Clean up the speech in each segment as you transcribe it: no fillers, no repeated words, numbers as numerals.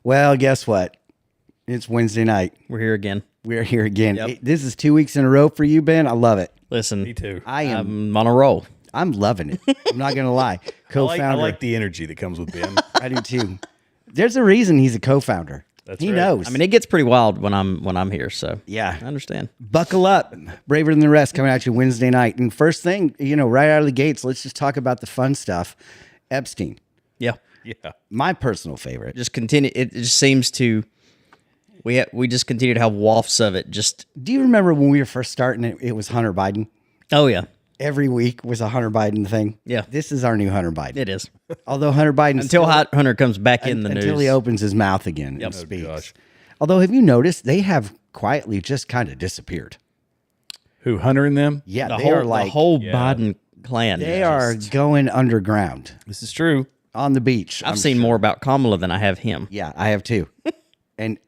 Well, guess what? It's Wednesday night. We're here again. We're here again. Yep. This is 2 weeks in a row for you, Ben. I love it. Listen, Me too. I'm on a roll. I'm loving it. I'm not going to lie. Co-founder. I like the energy that comes with Ben. I do too. There's a reason he's a co-founder. He right. knows. I mean, it gets pretty wild when I'm here. So yeah. I understand. Buckle up. Braver Than the Rest coming at you Wednesday night. And first thing, right out of the gates, let's just talk about the fun stuff. Epstein. Yeah. Yeah. My personal favorite. Just continue. It just seems to. We just continue to have wafts of it. Just. Do you remember when we were first starting it was Hunter Biden? Oh yeah. Every week was a Hunter Biden thing. Yeah. This is our new Hunter Biden. It is. Although Hunter Biden Until Hunter comes back in the news. Until he opens his mouth again and Oh, speaks. gosh. Although, have you noticed they have quietly just kind of disappeared? Who, Hunter and them? Yeah, the they whole, are like the whole Biden clan. they are going underground This is true. on the beach. I've seen more about Kamala than I have him. Yeah, I have too. and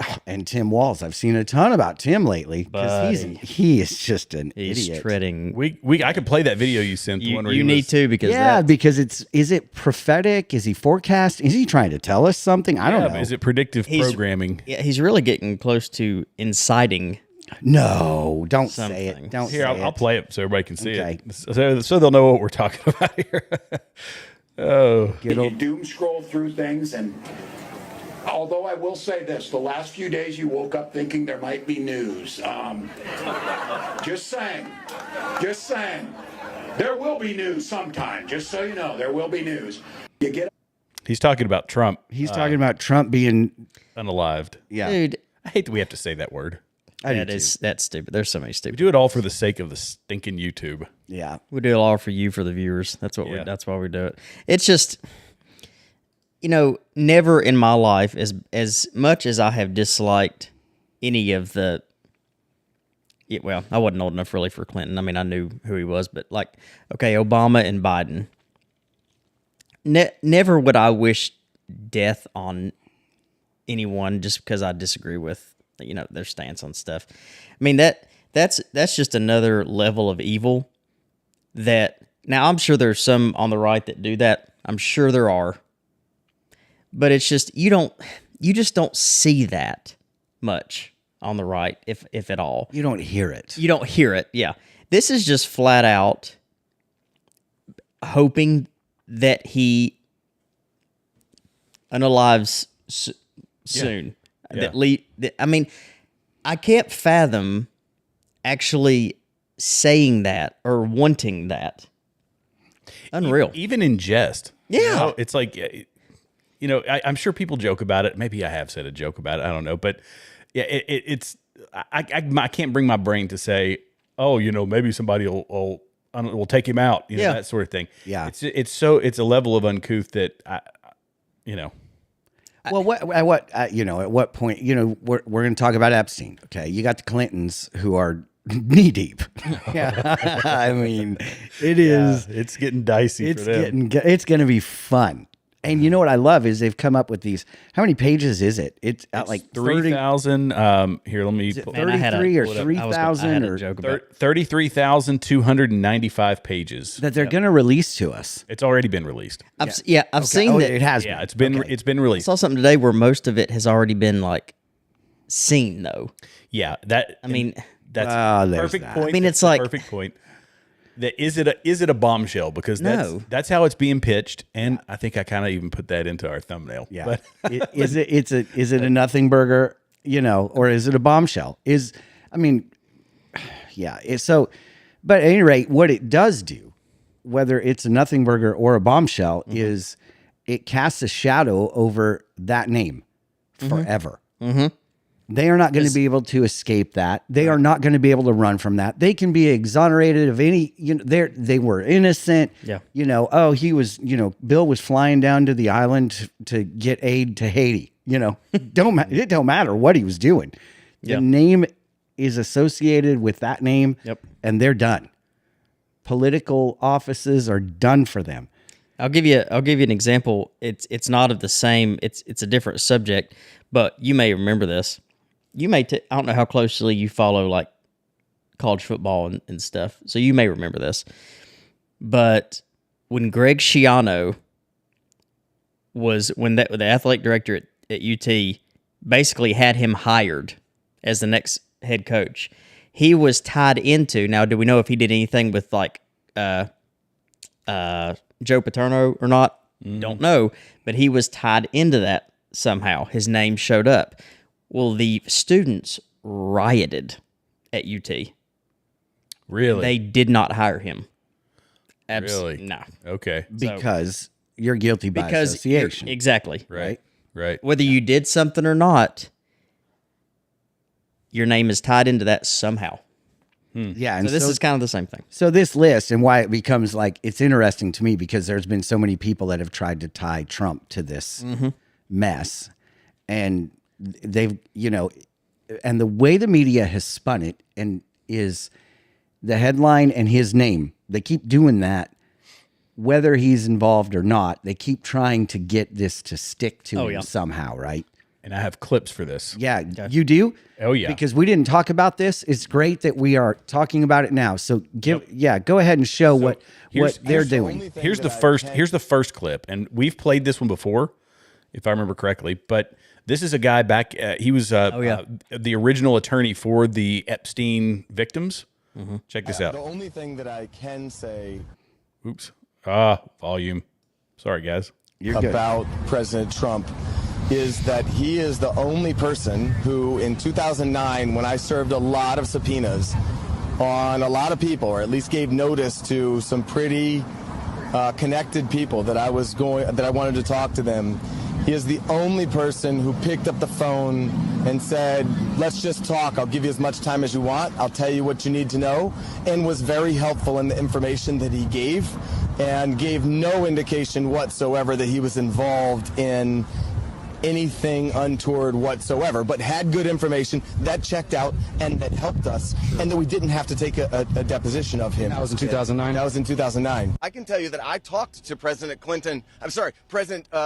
Tim Walz. I've seen a ton about Tim lately because he is just an He's idiot. treading. I could play that video you sent. The one where You he need was, to because Yeah, because is it prophetic? Is he forecasting? Is he trying to tell us something? I don't know. But is it predictive programming? Yeah, he's really getting close to inciting. No, don't say Something. it. Don't Here, say I'll it. play it so everybody can see Okay. it. So they'll know what we're talking about here. Oh. You doom scroll through things, and although I will say this, the last few days you woke up thinking there might be news. Just saying. There will be news sometime, just so you know, there will be news. You get He's talking about Trump He's talking about Trump being unalived. yeah. Dude, I hate that we have to say that word. that's stupid. There's so many We stupid. do it all for the sake of the stinking YouTube. Yeah. We do it all for you, for the viewers. That's what Yeah. that's why we do it. It's just, never in my life, as much as I have disliked any of the. Yeah, well, I wasn't old enough really for Clinton. I mean, I knew who he was, but Obama and Biden. Never would I wish death on anyone just because I disagree with their stance on stuff. I mean that's just another level of evil. That now I'm sure there's some on the right that do that. I'm sure there are, but it's just you just don't see that much on the right, if at all. You don't hear it. You don't hear it. Yeah, this is just flat out hoping that he unalives soon. Yeah. I mean, I can't fathom actually saying that or wanting that. Unreal. Even in jest. Yeah. It's like, I'm sure people joke about it. Maybe I have said a joke about it. I don't know. But yeah, it's I can't bring my brain to say, oh, maybe somebody will take him out. That sort of thing. Yeah. It's a level of uncouth that Well, at what point, we're going to talk about Epstein. Okay. You got the Clintons who are knee deep. Yeah. I mean, it is. it's getting dicey for them. It's going to be fun. And you know what I love is they've come up with these. How many pages is it? It's like 3,000. Here, let me. 33 or 3,000 or 33,295 pages. that they're going to release to us. It's already been released. I've seen that. It has. Yeah, been. it's been I released. saw something today where most of it has already been seen though. Yeah, that's there's perfect that. point. I mean, it's the like- perfect point. Is it a bombshell? Because No. that's how it's being pitched, and I think I kind of even put that into our thumbnail. Yeah. But Is it a nothing burger, or is it a bombshell? But at any rate, what it does do, whether it's a nothing burger or a bombshell, is it casts a shadow over that name forever. Mm-hmm. They are not going to be able to escape that. They are not going to be able to run from that. They can be exonerated of any, they were innocent. Yeah. He was, Bill was flying down to the island to get aid to Haiti. It don't matter what he was doing. The name is associated with that name. Yep. And they're done. Political offices are done for them. I'll give you an example. It's not of the same. It's a different subject, but you may remember this. I don't know how closely you follow college football and stuff, so you may remember this. But when Greg Schiano was the athletic director at UT, basically had him hired as the next head coach. He was tied into, now do we know if he did anything with like Joe Paterno or not? Don't know, but he was tied into that somehow. His name showed up. Well, the students rioted at UT. Really? They did not hire him. Really? No. Okay. Because you're guilty by association. Exactly. Right. Right. Whether you did something or not, your name is tied into that somehow. Yeah. And So this is kind of the same thing. So this list and why it becomes like, it's interesting to me because there's been so many people that have tried to tie Trump to this mess. And they've, and the way the media has spun it and is the headline and his name, they keep doing that, whether he's involved or not. They keep trying to get this to stick to him somehow, right? And I have clips for this. Yeah, you do? Oh, yeah. Because we didn't talk about this. It's great that we are talking about it now. So go ahead and show what they're doing. Here's the first clip, and we've played this one before, if I remember correctly. But this is a guy back. He was the original attorney for the Epstein victims. Check this out. The only thing that I can say Oops. Volume. Sorry, guys. about President Trump is that he is the only person who, in 2009, when I served a lot of subpoenas on a lot of people, or at least gave notice to some pretty connected people that I wanted to talk to them, he is the only person who picked up the phone and said, let's just talk. I'll give you as much time as you want. I'll tell you what you need to know, and was very helpful in the information that he gave and gave no indication whatsoever that he was involved in anything untoward whatsoever, but had good information that checked out and that helped us, and that we didn't have to take a deposition of him. That was in 2009? That was in 2009. I can tell you that I talked to President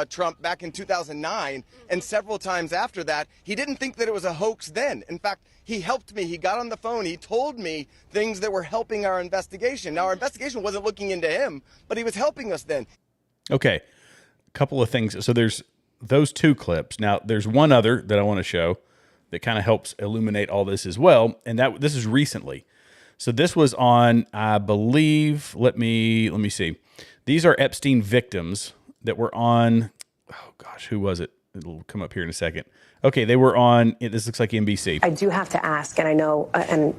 Trump back in 2009, and several times after that. He didn't think that it was a hoax then. In fact, he helped me. He got on the phone. He told me things that were helping our investigation. Now, our investigation wasn't looking into him, but he was helping us then. Okay. A couple of things. So there's those two clips. Now, there's one other that I want to show that kind of helps illuminate all this as well, and this is recently. So this was on, I believe, let me see. These are Epstein victims that were on, oh gosh, who was it? It'll come up here in a second. Okay, they were on, this looks like NBC. I do have to ask, and I know, and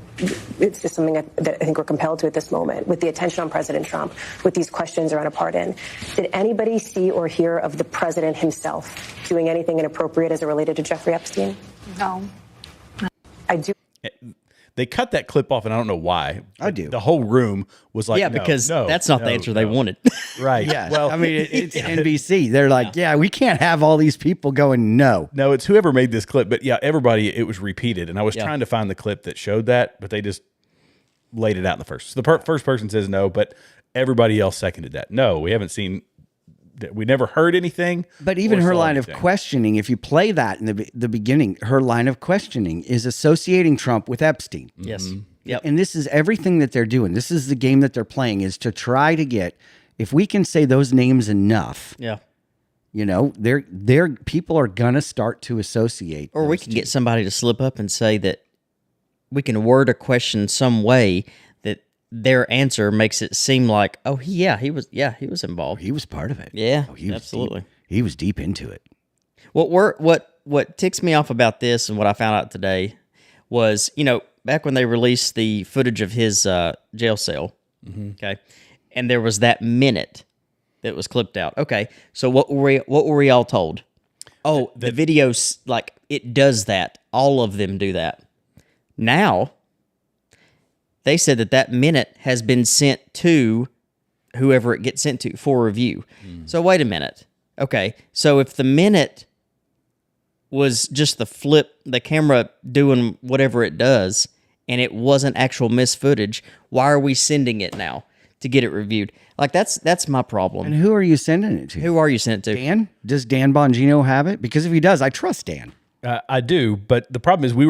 it's just something that I think we're compelled to at this moment, with the attention on President Trump, with these questions around a pardon. Did anybody see or hear of the president himself doing anything inappropriate as it related to Jeffrey Epstein? No. I do. They cut that clip off, and I don't know why. I do. The whole room was like, because that's not the answer they wanted. Right. Yeah. Well, I mean, it's NBC. They're like, we can't have all these people going, no. No, it's whoever made this clip. But yeah, everybody, it was repeated. And I was trying to find the clip that showed that, but they just laid it out in the first. So the first person says no, but everybody else seconded that. No, we haven't seen, we never heard anything. But even or her saw line anything. of questioning, if you play that in the beginning, her line of questioning is associating Trump with Epstein. Yes. Yep. And this is everything that they're doing. This is the game that they're playing, is to try to get, if we can say those names enough, Yeah. they're people are going to start to associate. Or we can get somebody to slip up and say that we can word a question some way that their answer makes it seem like, he was involved. He was part of it. Yeah, he was absolutely. He was deep into it. What ticks me off about this and what I found out today was, back when they released the footage of his jail cell, okay, and there was that minute that was clipped out. Okay, so what were we all told? Oh, the videos, like, it does that. All of them do that. Now, they said that minute has been sent to whoever it gets sent to for review. So wait a minute. Okay, so if the minute was just the camera doing whatever it does, and it wasn't actual missed footage, why are we sending it now to get it reviewed? Like, that's my problem. And who are you sending it to? Who are you sending it to? Dan? Does Dan Bongino have it? Because if he does, I trust Dan. I do, but the problem is we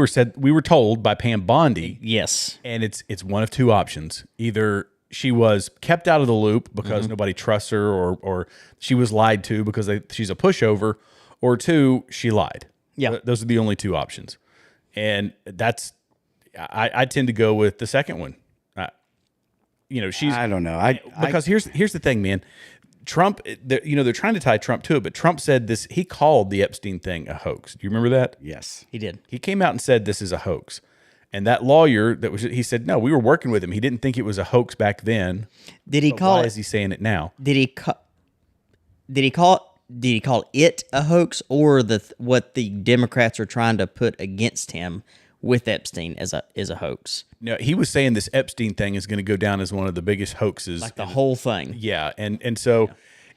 were told by Pam Bondi, Yes. and it's one of two options. Either she was kept out of the loop because nobody trusts her, or she was lied to because she's a pushover, or two, she lied. Yeah. Those are the only two options. And I tend to go with the second one. I don't know. Because here's the thing, man. Trump, they're trying to tie Trump to it, but Trump said this. He called the Epstein thing a hoax. Do you remember that? Yes. He did. He came out and said this is a hoax. And that lawyer he said, no, we were working with him. He didn't think it was a hoax back then. Did he call Why it? is he saying it now? Did he call it a hoax, or what the Democrats are trying to put against him with Epstein is a hoax? No, he was saying this Epstein thing is going to go down as one of the biggest hoaxes. Like the whole thing. Yeah, and so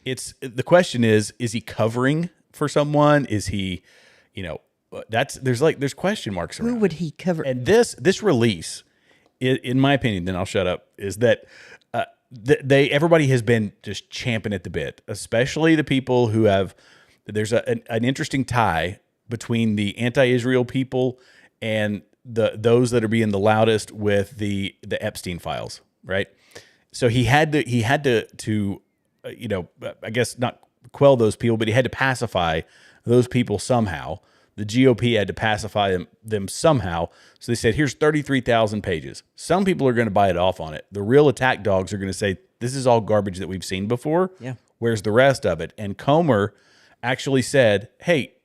it's the question is he covering for someone? Is he, there's question marks around. Who would he cover? And this release, in my opinion, then I'll shut up, is that everybody has been just champing at the bit, especially the people who have. There's an interesting tie between the anti-Israel people and those that are being the loudest with the Epstein files, right? So he had to I guess not quell those people, but he had to pacify those people somehow. The GOP had to pacify them somehow. So they said, here's 33,000 pages. Some people are going to buy it off on it. The real attack dogs are going to say, this is all garbage that we've seen before. Yeah. Where's the rest of it? And Comer actually said, hey,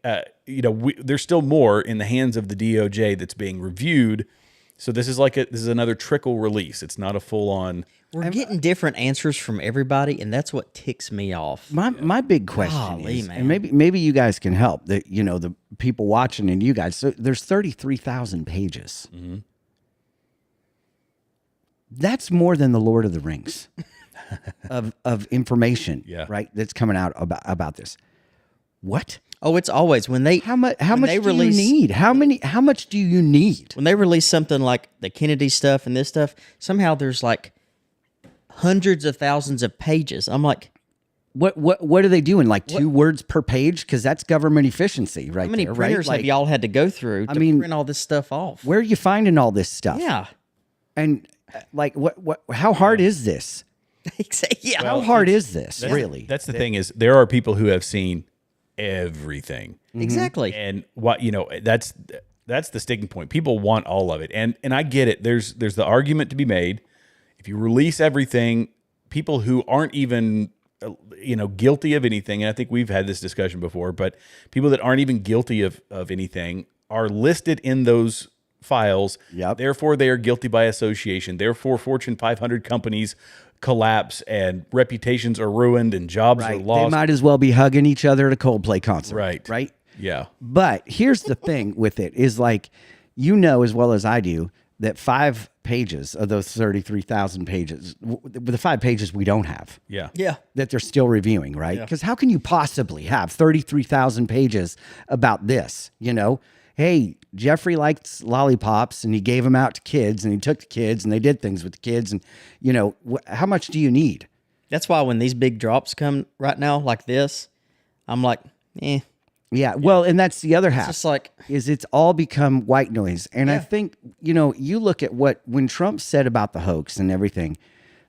there's still more in the hands of the DOJ that's being reviewed. So this is another trickle release. It's not a full on. We're getting different answers from everybody, and that's what ticks me off. My big question Golly, is, man. and maybe you guys can help, the people watching and you guys. So there's 33,000 pages. Mm-hmm. That's more than the Lord of the Rings of information, right? That's coming out about this. What? Oh, it's always when they How much do release, you need? How much do you need? when they release something like the Kennedy stuff and this stuff? Somehow there's like hundreds of thousands of pages. I'm like, What are they doing? Like 2 words per page? Because that's government efficiency, right? how many there, printers right? have y'all had to go through to print all this stuff off? Where are you finding all this stuff? Yeah, And like, what? How hard is this? yeah. How hard is this, really? That's the thing is there are people who have seen everything. Exactly. And that's the sticking point. People want all of it. And I get it. There's the argument to be made. If you release everything, people who aren't even guilty of anything, and I think we've had this discussion before, but people that aren't even guilty of anything are listed in those files. Yep. Therefore, they are guilty by association. Therefore, Fortune 500 companies collapse and reputations are ruined and jobs are They lost. might as well be hugging each other at a Coldplay concert. Right? Yeah. But here's the thing with it is like, as well as I do, that 5 pages of those 33,000 pages, the 5 pages we don't have. Yeah. Yeah. That they're still reviewing, right? Because how can you possibly have 33,000 pages about this? Hey, Jeffrey likes lollipops and he gave them out to kids and he took the kids and they did things with the kids. And, how much do you need? That's why when these big drops come right now like this, I'm like, eh. Yeah. Well, and that's the other half. It's just like, it's all become white noise. And I think, you look at when Trump said about the hoax and everything,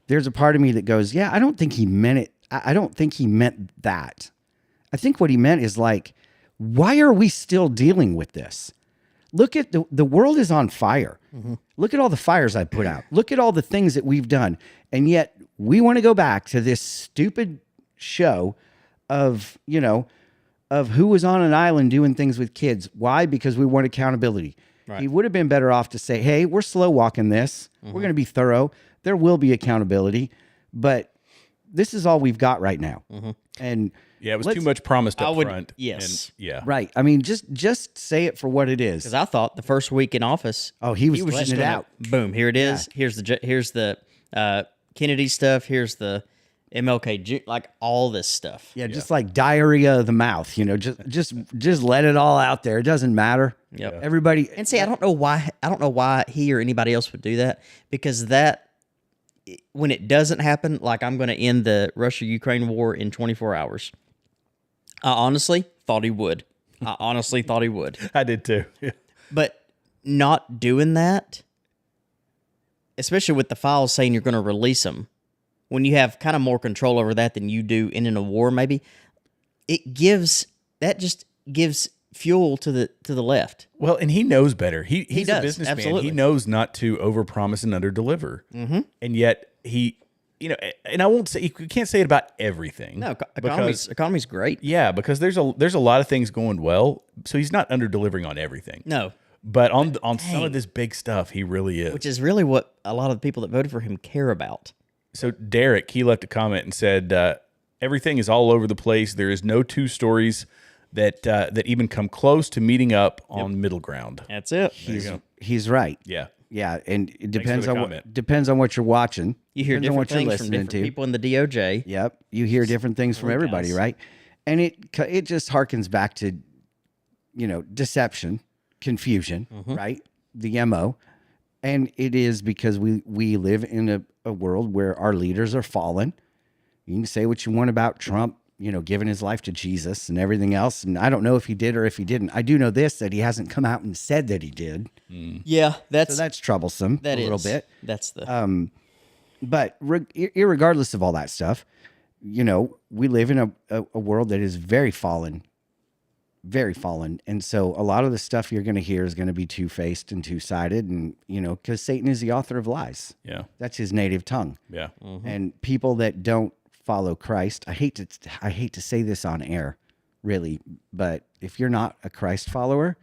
there's a part of me that goes, yeah, I don't think he meant it. I don't think he meant that. I think what he meant is like, why are we still dealing with this? Look at the world is on fire. Mm-hmm. Look at all the fires I put out. Look at all the things that we've done. And yet we want to go back to this stupid show of who was on an island doing things with kids. Why? Because we want accountability. Right. He would have been better off to say, hey, we're slow walking this. Mm-hmm. We're going to be thorough. There will be accountability, but this is all we've got right now. Mm-hmm. And yeah, it was too much promised up front. Yes. And, yeah. Right. I mean, just say it for what it is. Because I thought the first week in office, he was just letting it out. Boom, here it is. Yeah. Here's the Kennedy stuff. Here's the MLK, like all this stuff. Yeah, just like diarrhea of the mouth. Just let it all out there. It doesn't matter. Yep. Everybody. And see, I don't know why he or anybody else would do that, because when it doesn't happen, like I'm going to end the Russia-Ukraine war in 24 hours. I honestly thought he would. I did too. Yeah. But not doing that, especially with the files saying you're going to release them, when you have kind of more control over that than you do in a war, maybe, just gives fuel to the left. Well, and he knows better. He's does, a businessman. absolutely. He knows not to overpromise and underdeliver. And yet he, and I won't say, you can't say it about everything. No, economy's great. Yeah, because there's a lot of things going well, so he's not under-delivering on everything. No. But on some of this big stuff, he really is. Which is really what a lot of the people that voted for him care about. So Derek, he left a comment and said, everything is all over the place. There is no two stories that even come close to meeting up on middle ground. That's it. He's right. Yeah. Yeah, and it Thanks for the depends on what you're watching. You hear Depends on different what you're things from listening different to. people in the DOJ. Yep, you hear different things from everybody, guys. right? And it just harkens back to, deception, confusion, right? The MO, and it is because we live in a world where our leaders are fallen. You can say what you want about Trump, giving his life to Jesus and everything else, and I don't know if he did or if he didn't. I do know this, that he hasn't come out and said that he did. Yeah, So that's troublesome a little bit. That's the But irregardless of all that stuff, we live in a world that is very fallen. And so a lot of the stuff you're going to hear is going to be two-faced and two-sided. And, because Satan is the author of lies. Yeah. That's his native tongue. Yeah. And people that don't follow Christ, I hate to say this on air, really, but if you're not a Christ follower,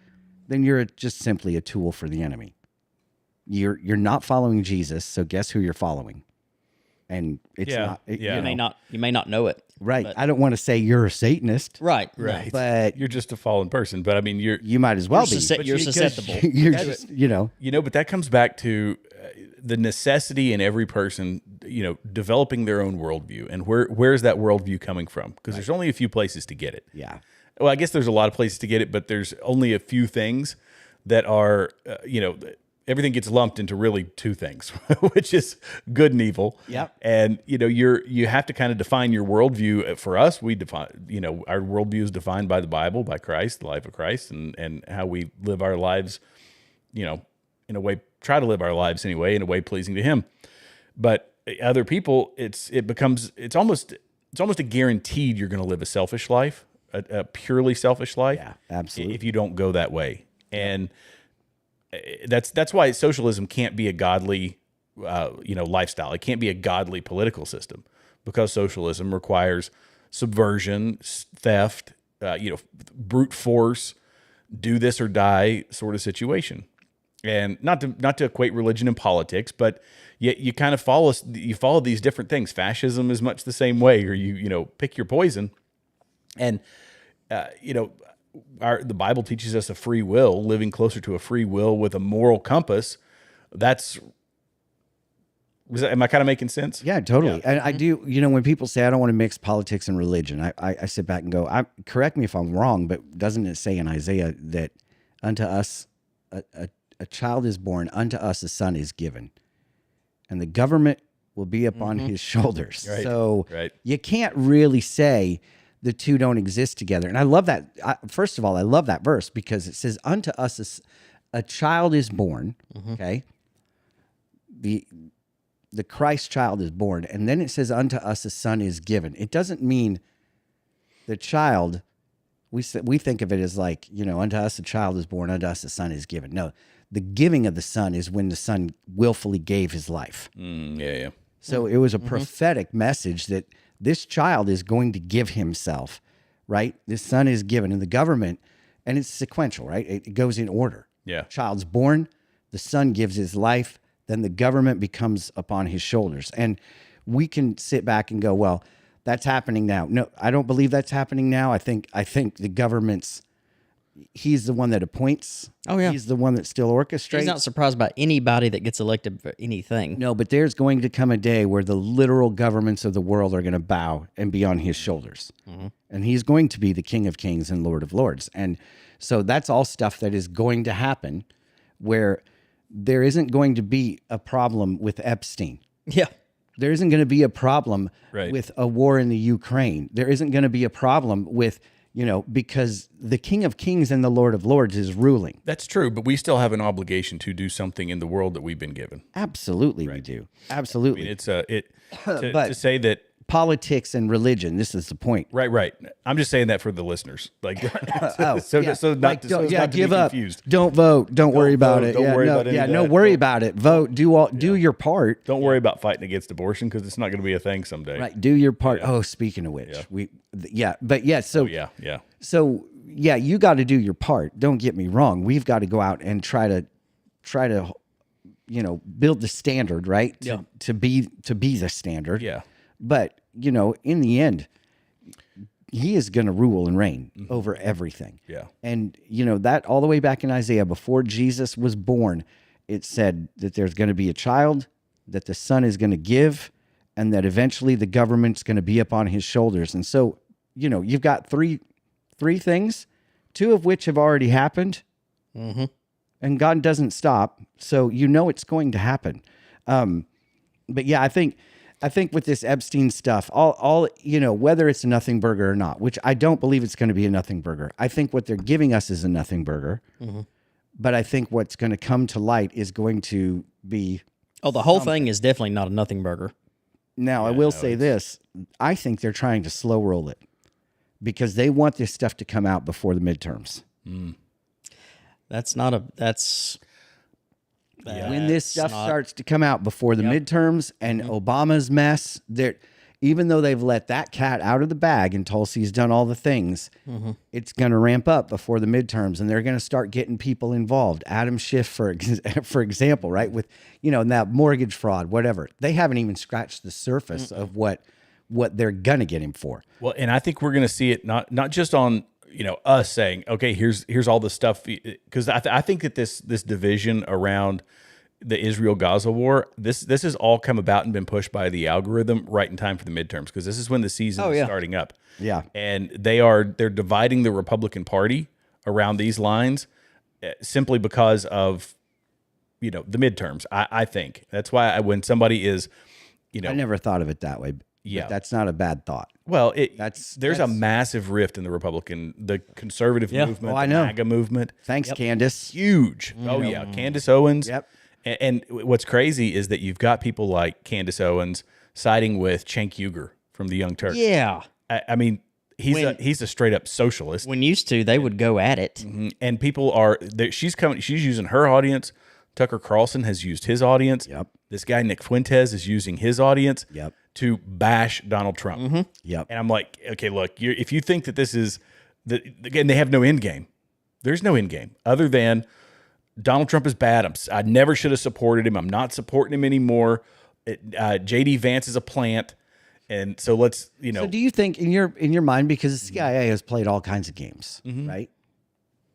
then you're just simply a tool for the enemy. You're not following Jesus, so guess who you're following? And it's not. you may not know it. Right. But, I don't want to say you're a Satanist. right. Right. But you're just a fallen person. But I mean, you might as well be. You're susceptible. You're just, but that comes back to the necessity in every person, developing their own worldview. And where's that worldview coming from? Because there's only a few places to get it. Yeah. Well, I guess there's a lot of places to get it, but there's only a few things that are, everything gets lumped into really two things, which is good and evil. Yep. And, you have to kind of define your worldview. For us, we define, our worldview is defined by the Bible, by Christ, the life of Christ, and how we live our lives, in a way, try to live our lives anyway, in a way pleasing to him. But other people, it's almost a guaranteed you're going to live a selfish life, a purely selfish life. Yeah, absolutely. If you don't go that way. And that's why socialism can't be a godly, lifestyle. It can't be a godly political system, because socialism requires subversion, theft, brute force, do this or die sort of situation. And not to equate religion and politics, but you kind of follow these different things. Fascism is much the same way, or you pick your poison. And the Bible teaches us a free will, living closer to a free will with a moral compass. Am I kind of making sense? Yeah, totally. And I do, when people say, I don't want to mix politics and religion, I sit back and go, correct me if I'm wrong, but doesn't it say in Isaiah that unto us a child is born, unto us a son is given, and the government will be upon his shoulders. Right. So Right. you can't really say the two don't exist together. And I love that. First of all, I love that verse because it says, unto us a child is born. Okay. The Christ child is born. And then it says, unto us a son is given. It doesn't mean the child, we think of it as like, unto us a child is born, unto us a son is given. No, the giving of the son is when the son willfully gave his life. Yeah. So it was a prophetic message that this child is going to give himself, right? This son is given, and the government, and it's sequential, right? It goes in order. Yeah. Child's born, the son gives his life, then the government becomes upon his shoulders. And we can sit back and go, well, that's happening now. No, I don't believe that's happening now. I think the government's, he's the one that appoints. Oh, yeah. He's the one that still orchestrates. He's not surprised by anybody that gets elected for anything. No, but there's going to come a day where the literal governments of the world are going to bow and be on his shoulders. And he's going to be the King of Kings and Lord of Lords. And so that's all stuff that is going to happen, where there isn't going to be a problem with Epstein. Yeah. There isn't going to be a problem Right. with a war in the Ukraine. There isn't going to be a problem with, because the King of Kings and the Lord of Lords is ruling. That's true, but we still have an obligation to do something in the world that we've been given. Absolutely, we do. Absolutely. I mean, to But- say that politics and religion. This is the point. Right. I'm just saying that for the listeners. Like, Oh, so yeah. so not Like, to, don't, so as yeah, not to give be up. confused. Don't vote. Don't worry about vote. it. Don't yeah, worry no, about any yeah, of no that. worry Don't- about it. Vote. Do your part. Don't worry about fighting against abortion because it's not going to be a thing someday. Right. Do your part. Oh, speaking of which, So Yeah. So yeah, you got to do your part. Don't get me wrong. We've got to go out and try to, build the standard, right? To be the standard. Yeah. But in the end, he is going to rule and reign over everything. Yeah. And that all the way back in Isaiah, before Jesus was born, it said that there's going to be a child that the son is going to give, and that eventually the government's going to be up on his shoulders. And so, you've got three things, two of which have already happened, and God doesn't stop. So it's going to happen. But yeah, I think with this Epstein stuff, all whether it's a nothing burger or not, which I don't believe it's going to be a nothing burger. I think what they're giving us is a nothing burger. But I think what's going to come to light is going to be. Oh, the whole thing is definitely not a nothing burger. Now, I will say this. I think they're trying to slow roll it because they want this stuff to come out before the midterms. When this stuff starts to come out before the midterms and Obama's mess, even though they've let that cat out of the bag and Tulsi's done all the things, it's going to ramp up before the midterms, and they're going to start getting people involved. Adam Schiff, for example, right? With, that mortgage fraud, whatever. They haven't even scratched the surface of what they're going to get him for. Well, and I think we're going to see it not just on us saying, okay, here's all the stuff, because I think that this division around the Israel-Gaza war, this has all come about and been pushed by the algorithm right in time for the midterms, because this is when the season is starting up. Yeah. And they're dividing the Republican Party around these lines simply because of the midterms. I think that's why when somebody is I never thought of it that way. Yeah. But that's not a bad thought. Well, there's a that's- massive rift in the conservative movement, I the know. MAGA movement. Thanks, Candace. Huge. Oh yeah, Candace Owens. Yep. And what's crazy is that you've got people like Candace Owens siding with Cenk Uygur from the Young Turks. Yeah. I mean, he's a straight up socialist. When used to, they would go at it. And people she's using her audience. Tucker Carlson has used his audience. Yep. This guy Nick Fuentes is using his audience. Yep. To bash Donald Trump. Yep. And I'm like, okay, look, if you think that this is again, they have no end game. There's no end game other than Donald Trump is bad. I never should have supported him. I'm not supporting him anymore. JD Vance is a plant. And so let's, So do you think in your mind, because the CIA has played all kinds of games, right?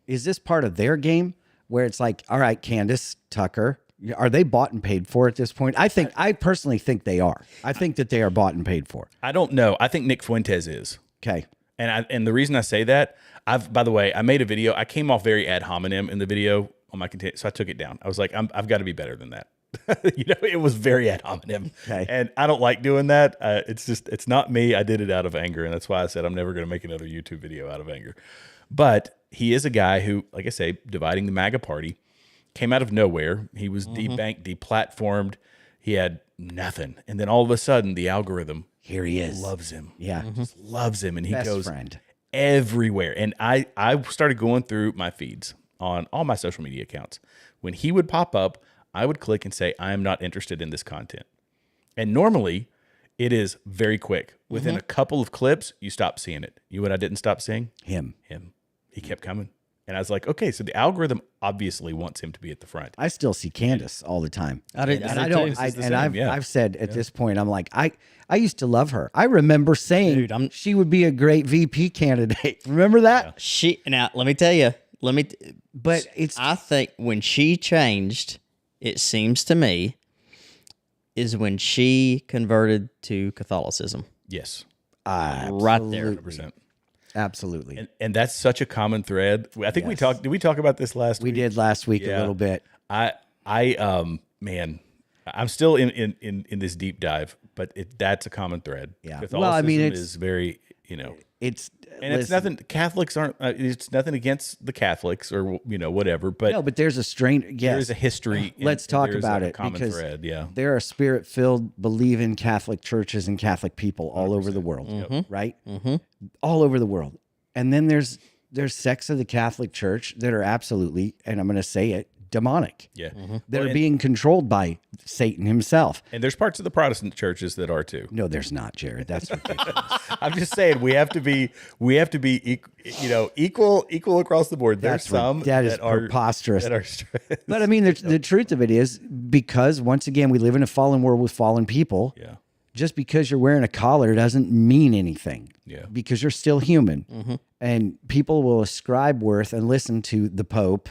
Is this part of their game where it's like, all right, Candace, Tucker, are they bought and paid for at this point? I personally think they are. I think that they are bought and paid for. I don't know. I think Nick Fuentes is. Okay. And the reason I say that, by the way, I made a video. I came off very ad hominem in the video on my content, so I took it down. I was like, I've got to be better than that. It was very ad hominem. Okay. And I don't like doing that. It's not me. I did it out of anger, and that's why I said I'm never going to make another YouTube video out of anger. But he is a guy who, like I say, dividing the MAGA party, came out of nowhere. He was debanked, deplatformed. He had nothing. And then all of a sudden, the algorithm Here he is. loves him. Yeah. Just loves him. And he Best goes friend. everywhere. And I started going through my feeds on all my social media accounts. When he would pop up, I would click and say, I am not interested in this content. And normally, it is very quick. Within a couple of clips, you stop seeing it. You know what I didn't stop seeing? Him. He kept coming. And I was like, okay, so the algorithm obviously wants him to be at the front. I still see Candace all the time. I did And I too. don't. It's the same, I've said at this point, I'm like, I used to love her. I remember saying Dude, she would be a great VP candidate. Remember that? Now, let me tell you. But it's I think when she changed, it seems to me, is when she converted to Catholicism. Yes. Right there. 100%. absolutely. And that's such a common thread. I think we talked. Did we talk about this last week? We did last week a little bit. Man, I'm still in this deep dive, but that's a common thread. Yeah. Catholicism Well, I mean, is very you know. It's And it's nothing. Catholics aren't. It's nothing against the Catholics or whatever. But no, but there's a strain. Yes, there is a history. Let's talk about it common because thread. Yeah, there are spirit-filled, believing Catholic churches and Catholic people all over the world, right? Mm-hmm. All over the world. And then there's sects of the Catholic Church that are absolutely, and I'm going to say it, demonic. yeah. That are being controlled by Satan himself. And there's parts of the Protestant churches that are too. No, there's not, Jared. That's ridiculous. I'm just saying we have to be equal across the board. There's some that is that are preposterous. that are But I mean, the truth of it is, because once again, we live in a fallen world with fallen people. yeah. Just because you're wearing a collar doesn't mean anything. Yeah. Because you're still human. And people will ascribe worth and listen to the Pope.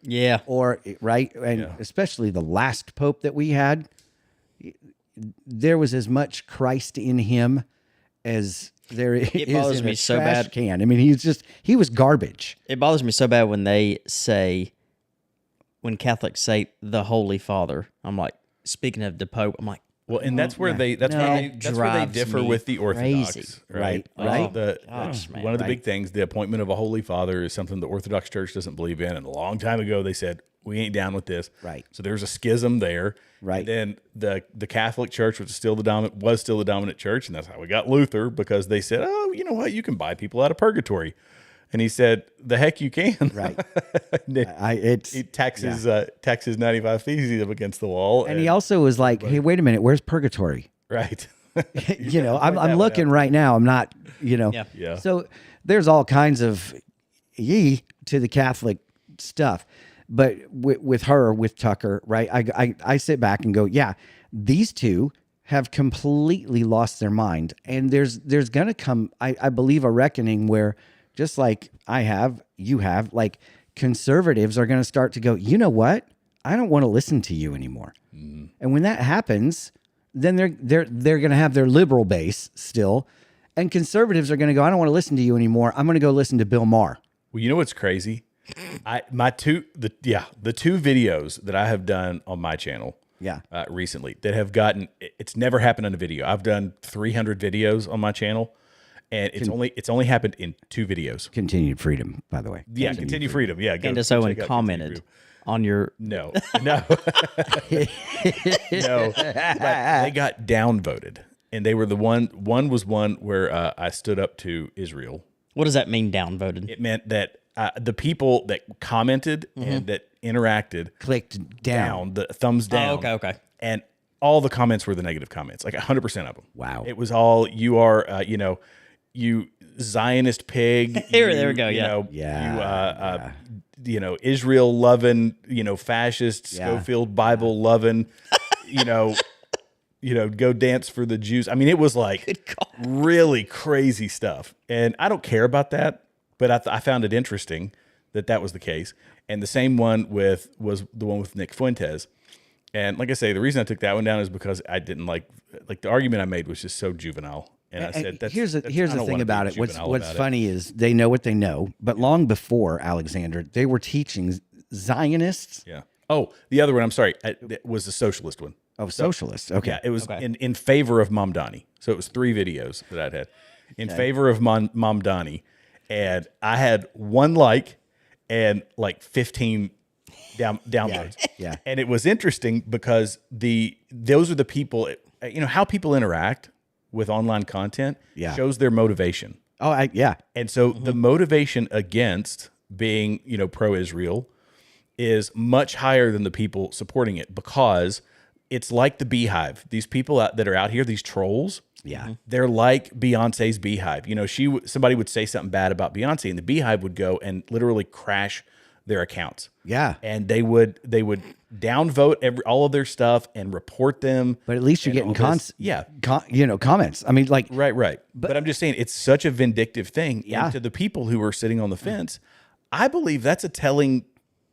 Yeah. Or, right? And especially the last Pope that we had, there was as much Christ in him as there is bothers in me a so trash bad. can. I mean, he was garbage. It bothers me so bad when they say, when Catholics say the Holy Father, I'm like, speaking of the Pope, I'm like, Well, and that's where they that's where they drives differ me with the Orthodox, crazy. right? Right. Gosh, man, one of the right. big things, the appointment of a Holy Father, is something the Orthodox Church doesn't believe in. And a long time ago, they said we ain't down with this. Right. So there's a schism there. Right. And then the Catholic Church, which is still the dominant church, and that's how we got Luther, because they said, oh, you know what, you can buy people out of purgatory. And he said, "The heck you can!" Right. He taxes 95 Theses up against the wall, And he also was like, hey, wait a minute, where's purgatory? right. I'm looking right now. I'm not, Yeah. So there's all kinds of to the Catholic stuff. But with Tucker, right? I sit back and go, yeah, these two have completely lost their mind. And there's going to come, I believe, a reckoning where, just like you have, like, conservatives are going to start to go, you know what? I don't want to listen to you anymore. And when that happens, then they're going to have their liberal base still, and conservatives are going to go, I don't want to listen to you anymore. I'm going to go listen to Bill Maher. Well, you know what's crazy? The two videos that I have done on my channel, recently, that have gotten, it's never happened on a video. I've done 300 videos on my channel, and it's only happened in 2 videos. Continued freedom, by the way. Yeah, continue freedom. Yeah, Candace go Owen check out commented Continue on your. No. No. But they got downvoted, and they were the one was one where I stood up to Israel. What does that mean, downvoted? It meant that the people that commented and that interacted Clicked down. the thumbs down. Oh, okay. And all the comments were the negative comments, like 100% of them. Wow. It was all, you are, you Zionist pig. There we go, Israel loving, fascist, Schofield Bible loving, go dance for the Jews. I mean, it was like really crazy stuff. And I don't care about that, but I found it interesting that was the case. And the same one was the one with Nick Fuentes. And like I say, the reason I took that one down is because I didn't like the argument I made was just so juvenile. And I said, here's the thing about it. What's funny is they know what they know, but long before Alexander, they were teaching Zionists. Yeah. Oh, the other one, I'm sorry, it was the socialist one. Oh, socialists. Okay. Yeah, it was in favor of Mamdani. So it was 3 videos that I'd had in favor of Mamdani. And I had 1 like and like 15 downloads. Yeah. And it was interesting because those are the people, how people interact with online content shows their motivation. Oh, And so the motivation against being, pro-Israel is much higher than the people supporting it, because it's like the beehive. These people that are out here, these trolls, they're like Beyonce's beehive. Somebody would say something bad about Beyonce, and the beehive would go and literally crash their accounts. Yeah. And they would downvote all of their stuff and report them. But at least you're getting comments. I mean, like, right. But I'm just saying, it's such a vindictive thing. Yeah. And to the people who are sitting on the fence, I believe that's a telling.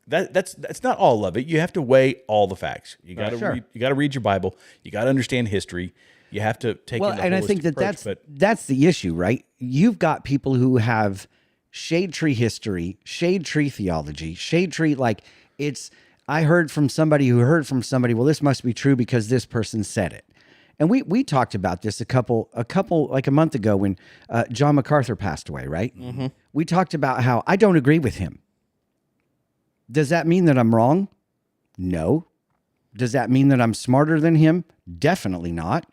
That's not all of it. You have to weigh all the facts. You got to read your Bible. You got to understand history. You have to take. Well, and I think approach, that's the issue, right? You've got people who have shade tree history, shade tree theology, shade tree, like it's. I heard from somebody who heard from somebody. Well, this must be true because this person said it, And we talked about this a couple like a month ago when John MacArthur passed away, right? Mm-hmm. We talked about how I don't agree with him. Does that mean that I'm wrong? No. Does that mean that I'm smarter than him? Definitely not.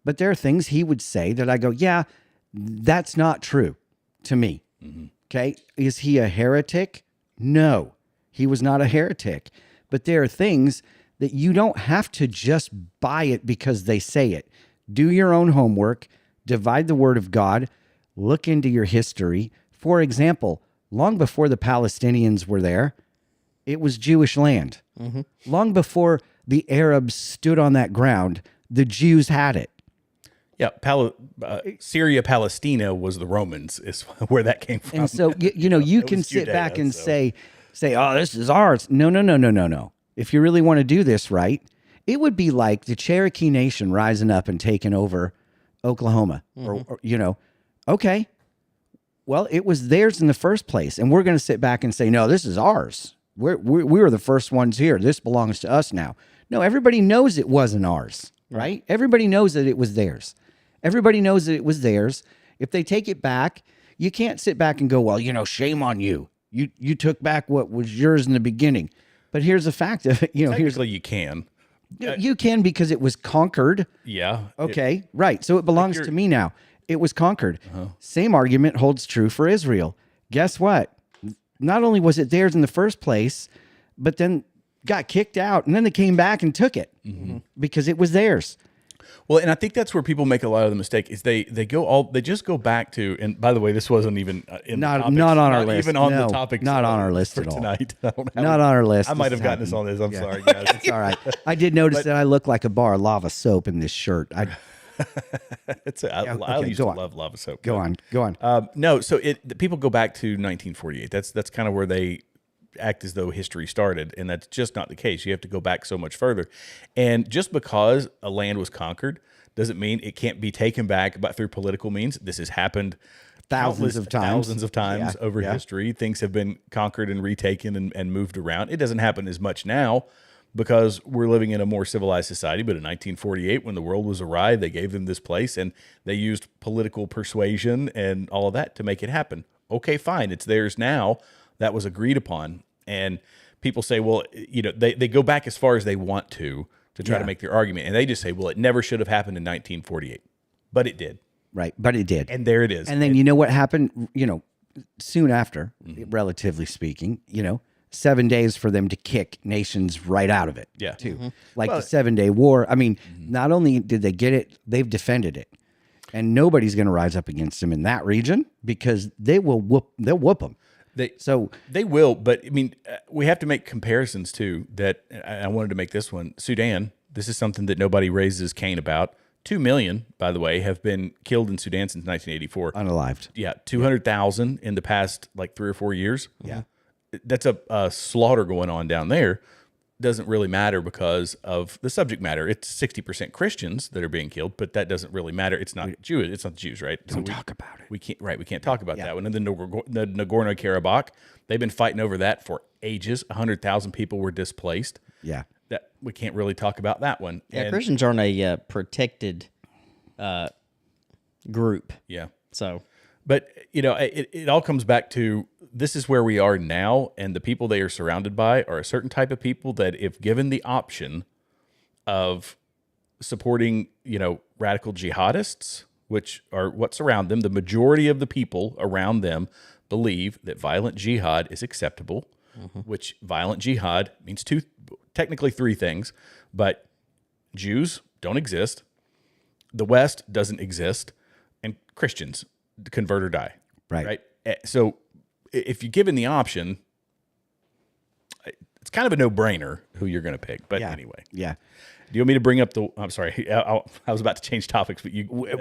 But there are things he would say that I go, yeah, that's not true to me. Mm-hmm. Okay. Is he a heretic? No, he was not a heretic. But there are things that you don't have to just buy it because they say it. Do your own homework, divide the word of God, look into your history. For example, long before the Palestinians were there, it was Jewish land. Mm-hmm. Long before the Arabs stood on that ground, the Jews had it. Yeah, Syria, Palestina was the Romans, is where that came from. And so, you can sit back and say, oh, this is ours. No. If you really want to do this right, it would be like the Cherokee Nation rising up and taking over Oklahoma. Mm-hmm. or okay, well, it was theirs in the first place. And we're going to sit back and say, no, this is ours. We were the first ones here. This belongs to us now. No, everybody knows it wasn't ours, right? Everybody knows that it was theirs. Everybody knows that it was theirs. If they take it back, you can't sit back and go, well, shame on you. You took back what was yours in the beginning. But here's the fact of it. Technically, you can. You can because it was conquered. Yeah. Okay, right. So it belongs to me now. It was conquered. Uh-huh. Same argument holds true for Israel. Guess what? Not only was it theirs in the first place, but then got kicked out, and then they came back and took it because it was theirs. Well, and I think that's where people make a lot of the mistake is they just go back to, and by the way, this wasn't even not on our list. Even on the topic, not on our list at all tonight. Not on our list. I might have gotten this on this. I'm sorry, guys. It's all right. I did notice that I look like a bar of lava soap in this shirt. I used to love lava soap. Go on. No, so people go back to 1948. That's kind of where they act as though history started, and that's just not the case. You have to go back so much further. And just because a land was conquered doesn't mean it can't be taken back through political means. This has happened thousands of times over history. Things have been conquered and retaken and moved around. It doesn't happen as much now because we're living in a more civilized society. But in 1948, when the world was awry, they gave them this place, and they used political persuasion and all of that to make it happen. Okay, fine. It's theirs now. That was agreed upon. And people say, well, they go back as far as they want to try to make their argument. And they just say, well, it never should have happened in 1948. But it did. Right. But it did. And there it is. And then you know what happened, soon after, relatively speaking, 7 days for them to kick nations right out of it. Yeah. Too. Mm-hmm. Like the 7-Day War. I mean, not only did they get it, they've defended it. And nobody's going to rise up against them in that region because they'll whoop them. They will, but I mean, we have to make comparisons too. That I wanted to make this one. Sudan. This is something that nobody raises Cain about. 2 million, by the way, have been killed in Sudan since 1984. Unalived. Yeah, 200,000 in the past 3 or 4 years. Yeah, that's a slaughter going on down there. Doesn't really matter because of the subject matter. It's 60% Christians that are being killed, but that doesn't really matter. It's not Jews. It's not the Jews, right? Don't talk about it. We can't. Right. We can't talk about that one. And then the Nagorno-Karabakh, they've been fighting over that for ages. 100,000 people were displaced. Yeah. That we can't really talk about that one. Yeah, Christians aren't a protected group. Yeah. So, but it all comes back to this is where we are now, and the people they are surrounded by are a certain type of people that, if given the option of supporting, radical jihadists, which are what's around them, the majority of the people around them believe that violent jihad is acceptable, which violent jihad means technically three things, but Jews don't exist, the West doesn't exist, and Christians convert or die. Right. So if you're given the option, it's kind of a no-brainer who you're going to pick. But anyway. Yeah. Do you want me to bring up I'm sorry. I was about to change topics, but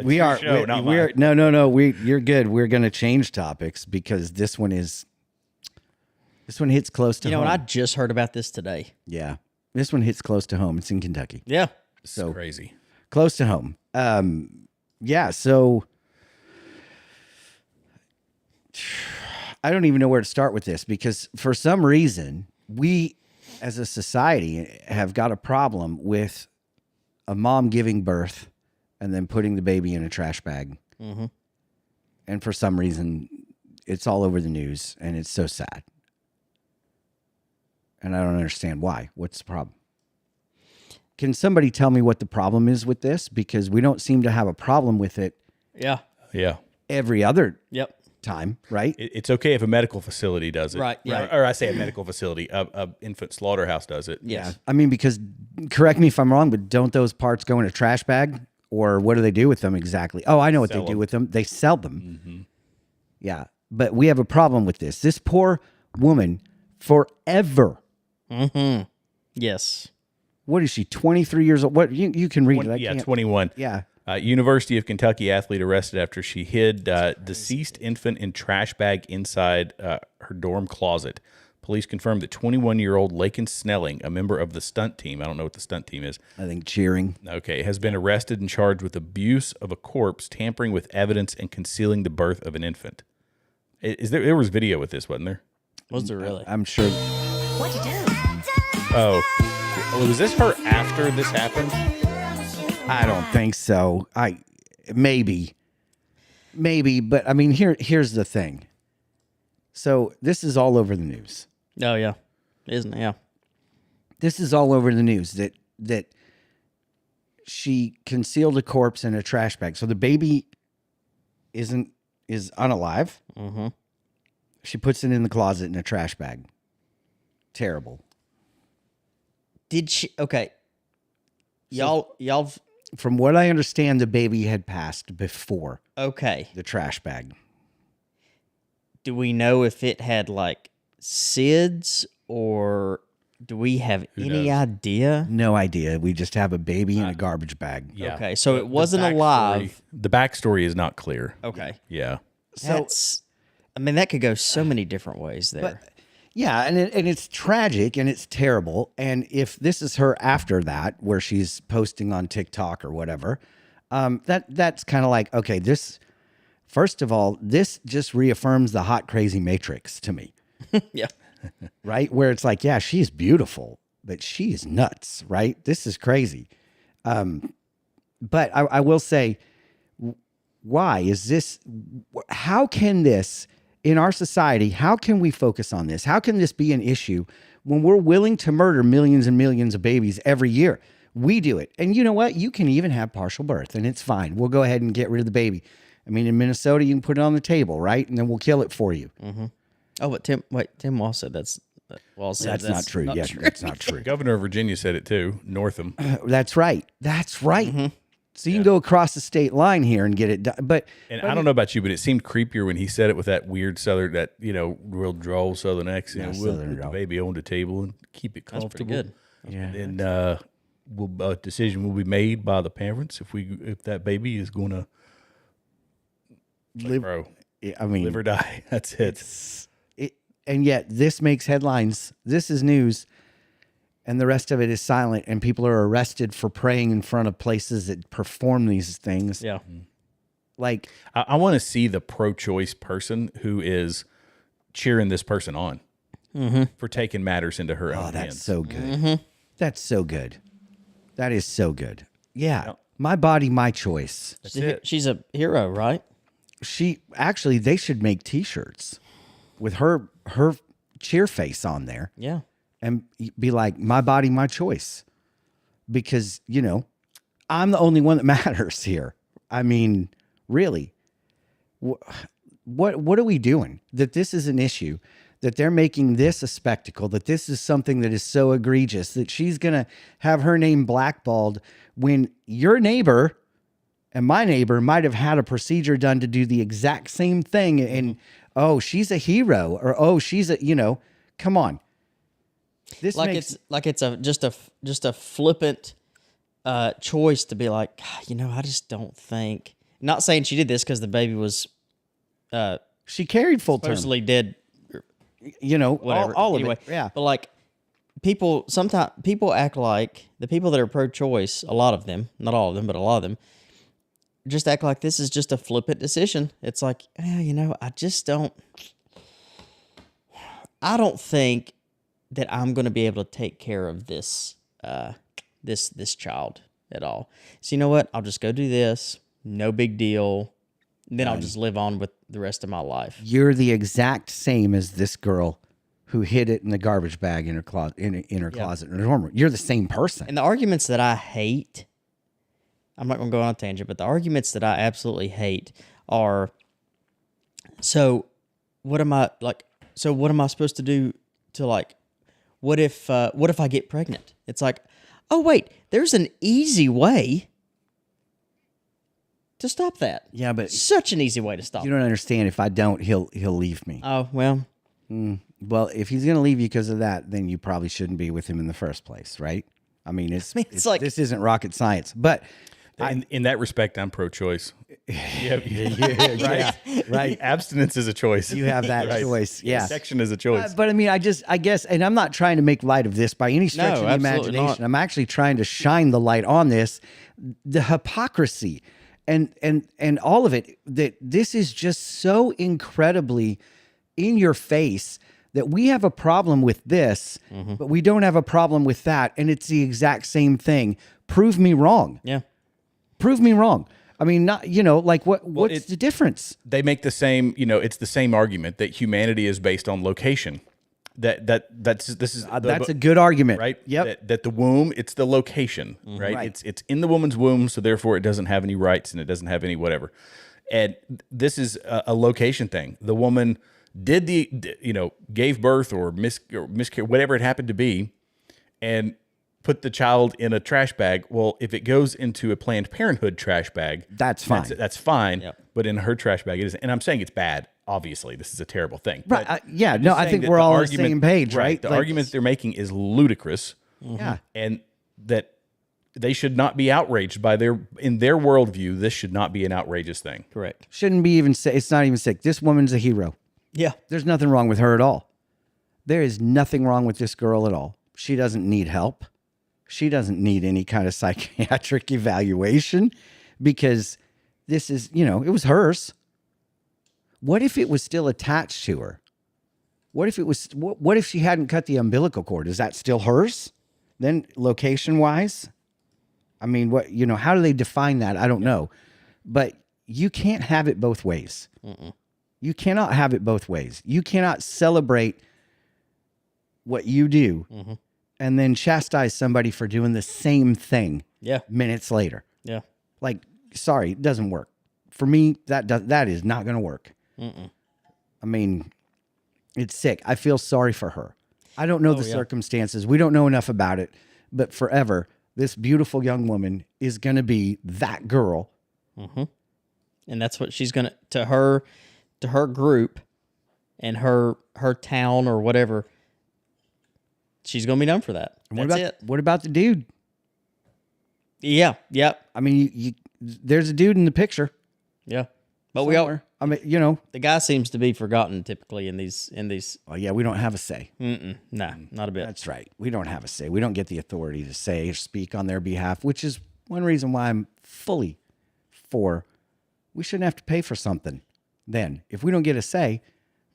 we are. No. You're good. We're going to change topics because this one hits close to home. You know what? I just heard about this today. Yeah. This one hits close to home. It's in Kentucky. Yeah. So crazy. Close to home. Yeah. So I don't even know where to start with this because for some reason we as a society have got a problem with a mom giving birth and then putting the baby in a trash bag. Mm-hmm. And for some reason, it's all over the news, and it's so sad. And I don't understand why. What's the problem? Can somebody tell me what the problem is with this? Because we don't seem to have a problem with it Yeah. Yeah. every other Yep. time, right? It's okay if a medical facility does it. Right, yeah. Or I say a medical facility, a infant slaughterhouse does it. Yes. I mean, because, correct me if I'm wrong, but don't those parts go in a trash bag? Or what do they do with them exactly? Oh, I know what they do with them. They sell them. Mm-hmm. Yeah. But we have a problem with this. This poor woman forever. Mm-hmm. Yes. What is she, 23 years old? What you can read it. I Yeah, can't. 21. Yeah. University of Kentucky athlete arrested after she hid deceased infant in trash bag inside her dorm closet. Police confirmed that 21-year-old Laken Snelling, a member of the stunt team, I don't know what the stunt team is. I think cheering. Okay, has been arrested and charged with abuse of a corpse, tampering with evidence, and concealing the birth of an infant. There was video with this, wasn't there? Was there really? I'm sure. What you do? Oh, was this her after this happened? I don't think so. Maybe, but I mean, here's the thing. So this is all over the news. Oh yeah, isn't it? Yeah. This is all over the news that she concealed a corpse in a trash bag. So the baby is unalive. Mm-hmm. She puts it in the closet in a trash bag. Terrible. Did she? Okay. Y'all. From what I understand, the baby had passed before Okay. the trash bag. Do we know if it had like SIDS, or do we have any idea? No idea. We just have a baby in a garbage bag. Yeah. Okay, so it The wasn't backstory- alive. The backstory is not clear. Okay. Yeah. So I mean, that could go so many different ways there. yeah, and it's tragic and it's terrible. And if this is her after that, where she's posting on TikTok or whatever, that's kind of like, okay, this. First of all, this just reaffirms the hot, crazy matrix to me, Yeah. right? Where it's like, yeah, she's beautiful, but she is nuts, right? This is crazy. But I will say, why is this? How can this, in our society, how can we focus on this? How can this be an issue when we're willing to murder millions and millions of babies every year? We do it. And you know what? You can even have partial birth, and it's fine. We'll go ahead and get rid of the baby. I mean, in Minnesota, you can put it on the table, right? And then we'll kill it for you. Mm-hmm. Oh, but Tim Wall said that's Not true. Yeah, that's not true. Governor of Virginia said it too, Northam. That's right. That's right. Mm-hmm. So you can go across the state line here and get it done. But I don't know about you, but it seemed creepier when he said it with that weird southern, that real droll southern accent. Yeah, We'll southern put the drawl. baby on the table and keep it That's comfortable. pretty good. yeah, And a decision will be made by the parents if that baby is going to live. I mean, live or die. That's it. And yet this makes headlines. This is news, and the rest of it is silent. And people are arrested for praying in front of places that perform these things. Yeah. Like, I want to see the pro-choice person who is cheering this person on for taking matters into her own oh, that's hands. so good. That's so good. That is so good. Yeah, my body, my choice. That's it. She's a hero, right? They should make T-shirts with her cheer face on there. Yeah. And be like, my body, my choice. Because, I'm the only one that matters here. I mean, really, what are we doing? That this is an issue, that they're making this a spectacle, that this is something that is so egregious, that she's going to have her name blackballed when your neighbor and my neighbor might have had a procedure done to do the exact same thing. And, oh, she's a hero, or, oh, she's come on. This It's just a flippant choice to be like, I just don't think. Not saying she did this because the baby was she carried full term, supposedly dead. whatever. All anyway, of it. Yeah. But like sometimes people act like the people that are pro-choice, a lot of them, not all of them, but a lot of them, just act like this is just a flippant decision. It's like, I don't think that I'm going to be able to take care of this this child. at all. So you know what? I'll just go do this. No big deal. Then I'll just live on with the rest of my life. You're the exact same as this girl who hid it in the garbage bag in her closet, in her closet in her dorm room. You're the same person. And the arguments that I hate, I'm not going to go on a tangent, but the arguments that I absolutely hate are, so what am I supposed to do to, like, what if I get pregnant? It's like, oh wait, there's an easy way to stop that. Yeah, but Such an easy way to stop you don't understand. If I don't, he'll leave me. Oh, well, Well, if he's going to leave you because of that, then you probably shouldn't be with him in the first place, right? I mean, it's like- this isn't rocket science, but In that respect, I'm pro-choice. right. Abstinence is a choice. You have that choice, yeah. Section is a choice. But I mean, I guess, and I'm not trying to make light of this by any stretch No, of the absolutely imagination. not. I'm actually trying to shine the light on this, the hypocrisy and all of it, that this is just so incredibly in your face that we have a problem with this, but we don't have a problem with that. And it's the exact same thing. Prove me wrong. yeah. Prove me wrong. I mean, not, like what's the difference? They make the same, it's the same argument that humanity is based on location. That's That's a good argument. right? Yep. That the womb, it's the location, right? Right. It's in the woman's womb, so therefore it doesn't have any rights and it doesn't have any whatever. And this is a location thing. The woman did gave birth or miscarriage, whatever it happened to be, and put the child in a trash bag. Well, if it goes into a Planned Parenthood trash bag, That's fine. That's fine. Yep. But in her trash bag, it isn't. And I'm saying it's bad. Obviously, this is a terrible thing. Right. But Yeah. I'm No, just I saying think that we're the all on the argument- same page, right? The Like, argument they're making is ludicrous, Yeah. and that they should not be outraged by in their worldview. This should not be an outrageous thing. Correct. Shouldn't be even sick. It's not even sick. This woman's a hero. Yeah. There's nothing wrong with her at all. There is nothing wrong with this girl at all. She doesn't need help. She doesn't need any kind of psychiatric evaluation because this is, it was hers. What if it was still attached to her? What if she hadn't cut the umbilical cord? Is that still hers? Then location wise? I mean, how do they define that? I don't know. But you can't have it both ways. You cannot have it both ways. You cannot celebrate what you do and then chastise somebody for doing the same thing Yeah. minutes later. Yeah. Like, sorry, it doesn't work. For me, that is not going to work. I mean, it's sick. I feel sorry for her. I don't know the circumstances. We don't know enough about it. But forever, this beautiful young woman is going to be that girl. And that's what she's going to her group and her town or whatever. She's going to be known for that. That's it. What about the dude? Yeah. Yeah. I mean, there's a dude in the picture. Yeah. But we all, somewhere. I mean, the guy seems to be forgotten typically in these. Oh yeah, we don't have a say. Nah, not a bit. That's right. We don't have a say. We don't get the authority to say or speak on their behalf, which is one reason why I'm fully for we shouldn't have to pay for something. Then, if we don't get a say,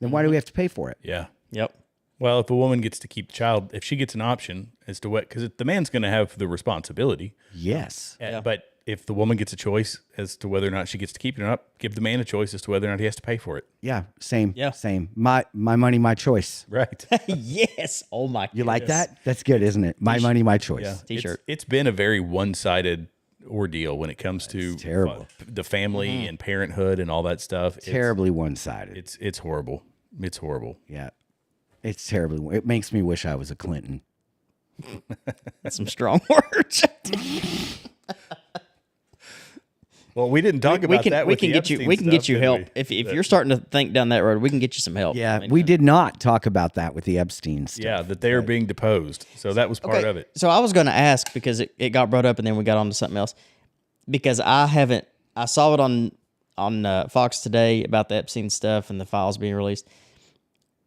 then why do we have to pay for it? Yeah. Yep. Well, if a woman gets to keep the child, if she gets an option as to what, because the man's going to have the responsibility. Yes. But if the woman gets a choice as to whether or not she gets to keep it or not, give the man a choice as to whether or not he has to pay for it. Yeah. Same. Yeah. Same. My money, my choice. Right. Yes. Oh my. You like that? That's good, isn't it? My money, my choice. Yeah. T-shirt. It's been a very one-sided ordeal when it comes to terrible. The family and parenthood and all that stuff. Terribly one-sided. It's horrible. It's horrible. Yeah. It's terribly. It makes me wish I was a Clinton. That's some strong words. Well, we didn't talk about that. We with can the get you. Epstein We can stuff, get you did help we? if you're starting to think down that road. We can get you some help. Yeah, I mean, we did not talk about that with the Epstein stuff. Yeah, that they are being deposed. So that was part of it. So I was going to ask because it got brought up and then we got on to something else because I saw it on Fox today about the Epstein stuff and the files being released.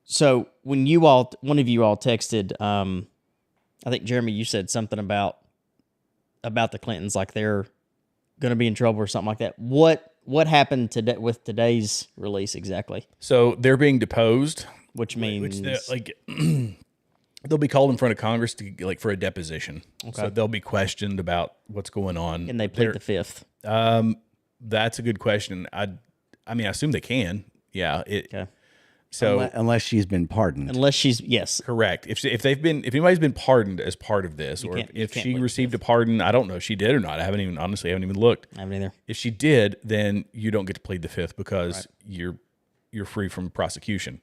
So when one of you all texted, I think Jeremy, you said something about the Clintons, like they're going to be in trouble or something like that. What happened today with today's release exactly? So they're being deposed, Which means they'll be called in front of Congress to like for a deposition. So they'll be questioned about what's going on. And they plead the fifth. That's a good question. I mean, I assume they can. Yeah. Okay. So unless she's been pardoned. Unless she's yes. correct. If anybody's been pardoned as part of this, or you if can't she plead received a pardon, I don't know if she did or not. I haven't even looked. I haven't either. If she did, then you don't get to plead the fifth because you're free from prosecution.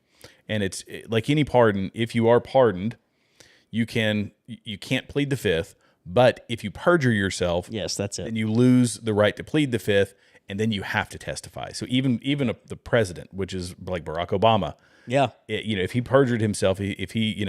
And it's like any pardon. If you are pardoned, you can't plead the fifth. But if you perjure yourself, Yes, that's it. then you lose the right to plead the fifth, and then you have to testify. So even the president, which is like Barack Obama, Yeah. if he perjured himself, And he then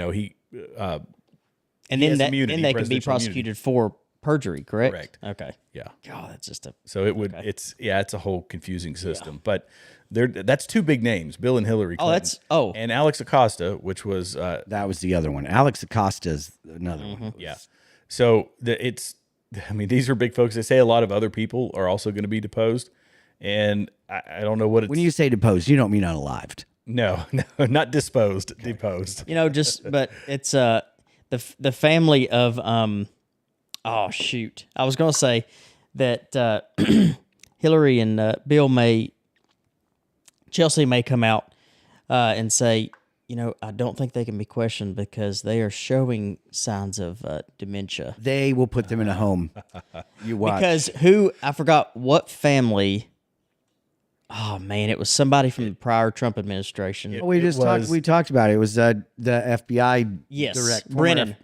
has that immunity, then they can be presidential prosecuted for perjury, correct? Correct. Okay. yeah. God, that's just a So it would it's a whole confusing system. But that's two big names, Bill and Hillary Clinton. And Alex Acosta, which was That was the other one. Alex Acosta's another one. yeah. So these are big folks. They say a lot of other people are also going to be deposed, and I don't know what it's. When you say deposed, you don't mean unalived. No, not disposed, deposed. but it's the family of oh shoot. I was gonna say that Hillary and Chelsea may come out and say, I don't think they can be questioned because they are showing signs of dementia. They will put them in a home. You watch. Because I forgot what family. Oh man, it was somebody from the prior Trump administration. we talked about it. It was the FBI Yes, Brennan.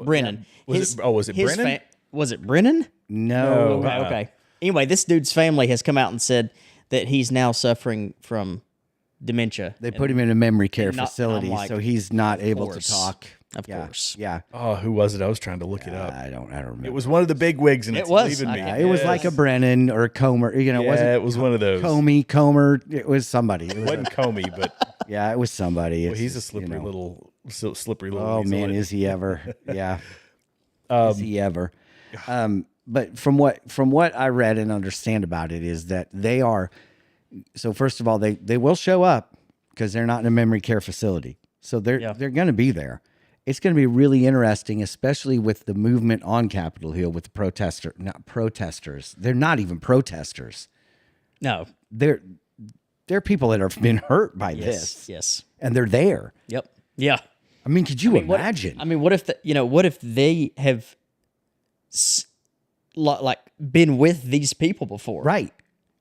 Was it Brennan? Was it Brennan? No. Okay. Anyway, this dude's family has come out and said that he's now suffering from dementia. They put him in a memory care not- facility, I'm like, so he's not able to course. talk. Of Yeah, course. Yeah. Oh, who was it? I was trying to look it up. I don't remember. It was one of the big wigs, and It it's was. leaving me. It was like a Brennan or a Comer. It was one of those. Comer. It was somebody. It It was wasn't Comey, but yeah, it was somebody. well, he's a It's, slippery little. Oh weasel. man, is he ever? Yeah. Is he ever? But from what I read and understand about it is that they are. So first of all, they will show up because they're not in a memory care facility. So they're going to be there. It's going to be really interesting, especially with the movement on Capitol Hill with the not protesters. They're not even protesters. No. They're people that have been hurt by this. Yes. And they're there. Yep. Yeah. I mean, could you imagine? What if what if they have been with these people before? Right.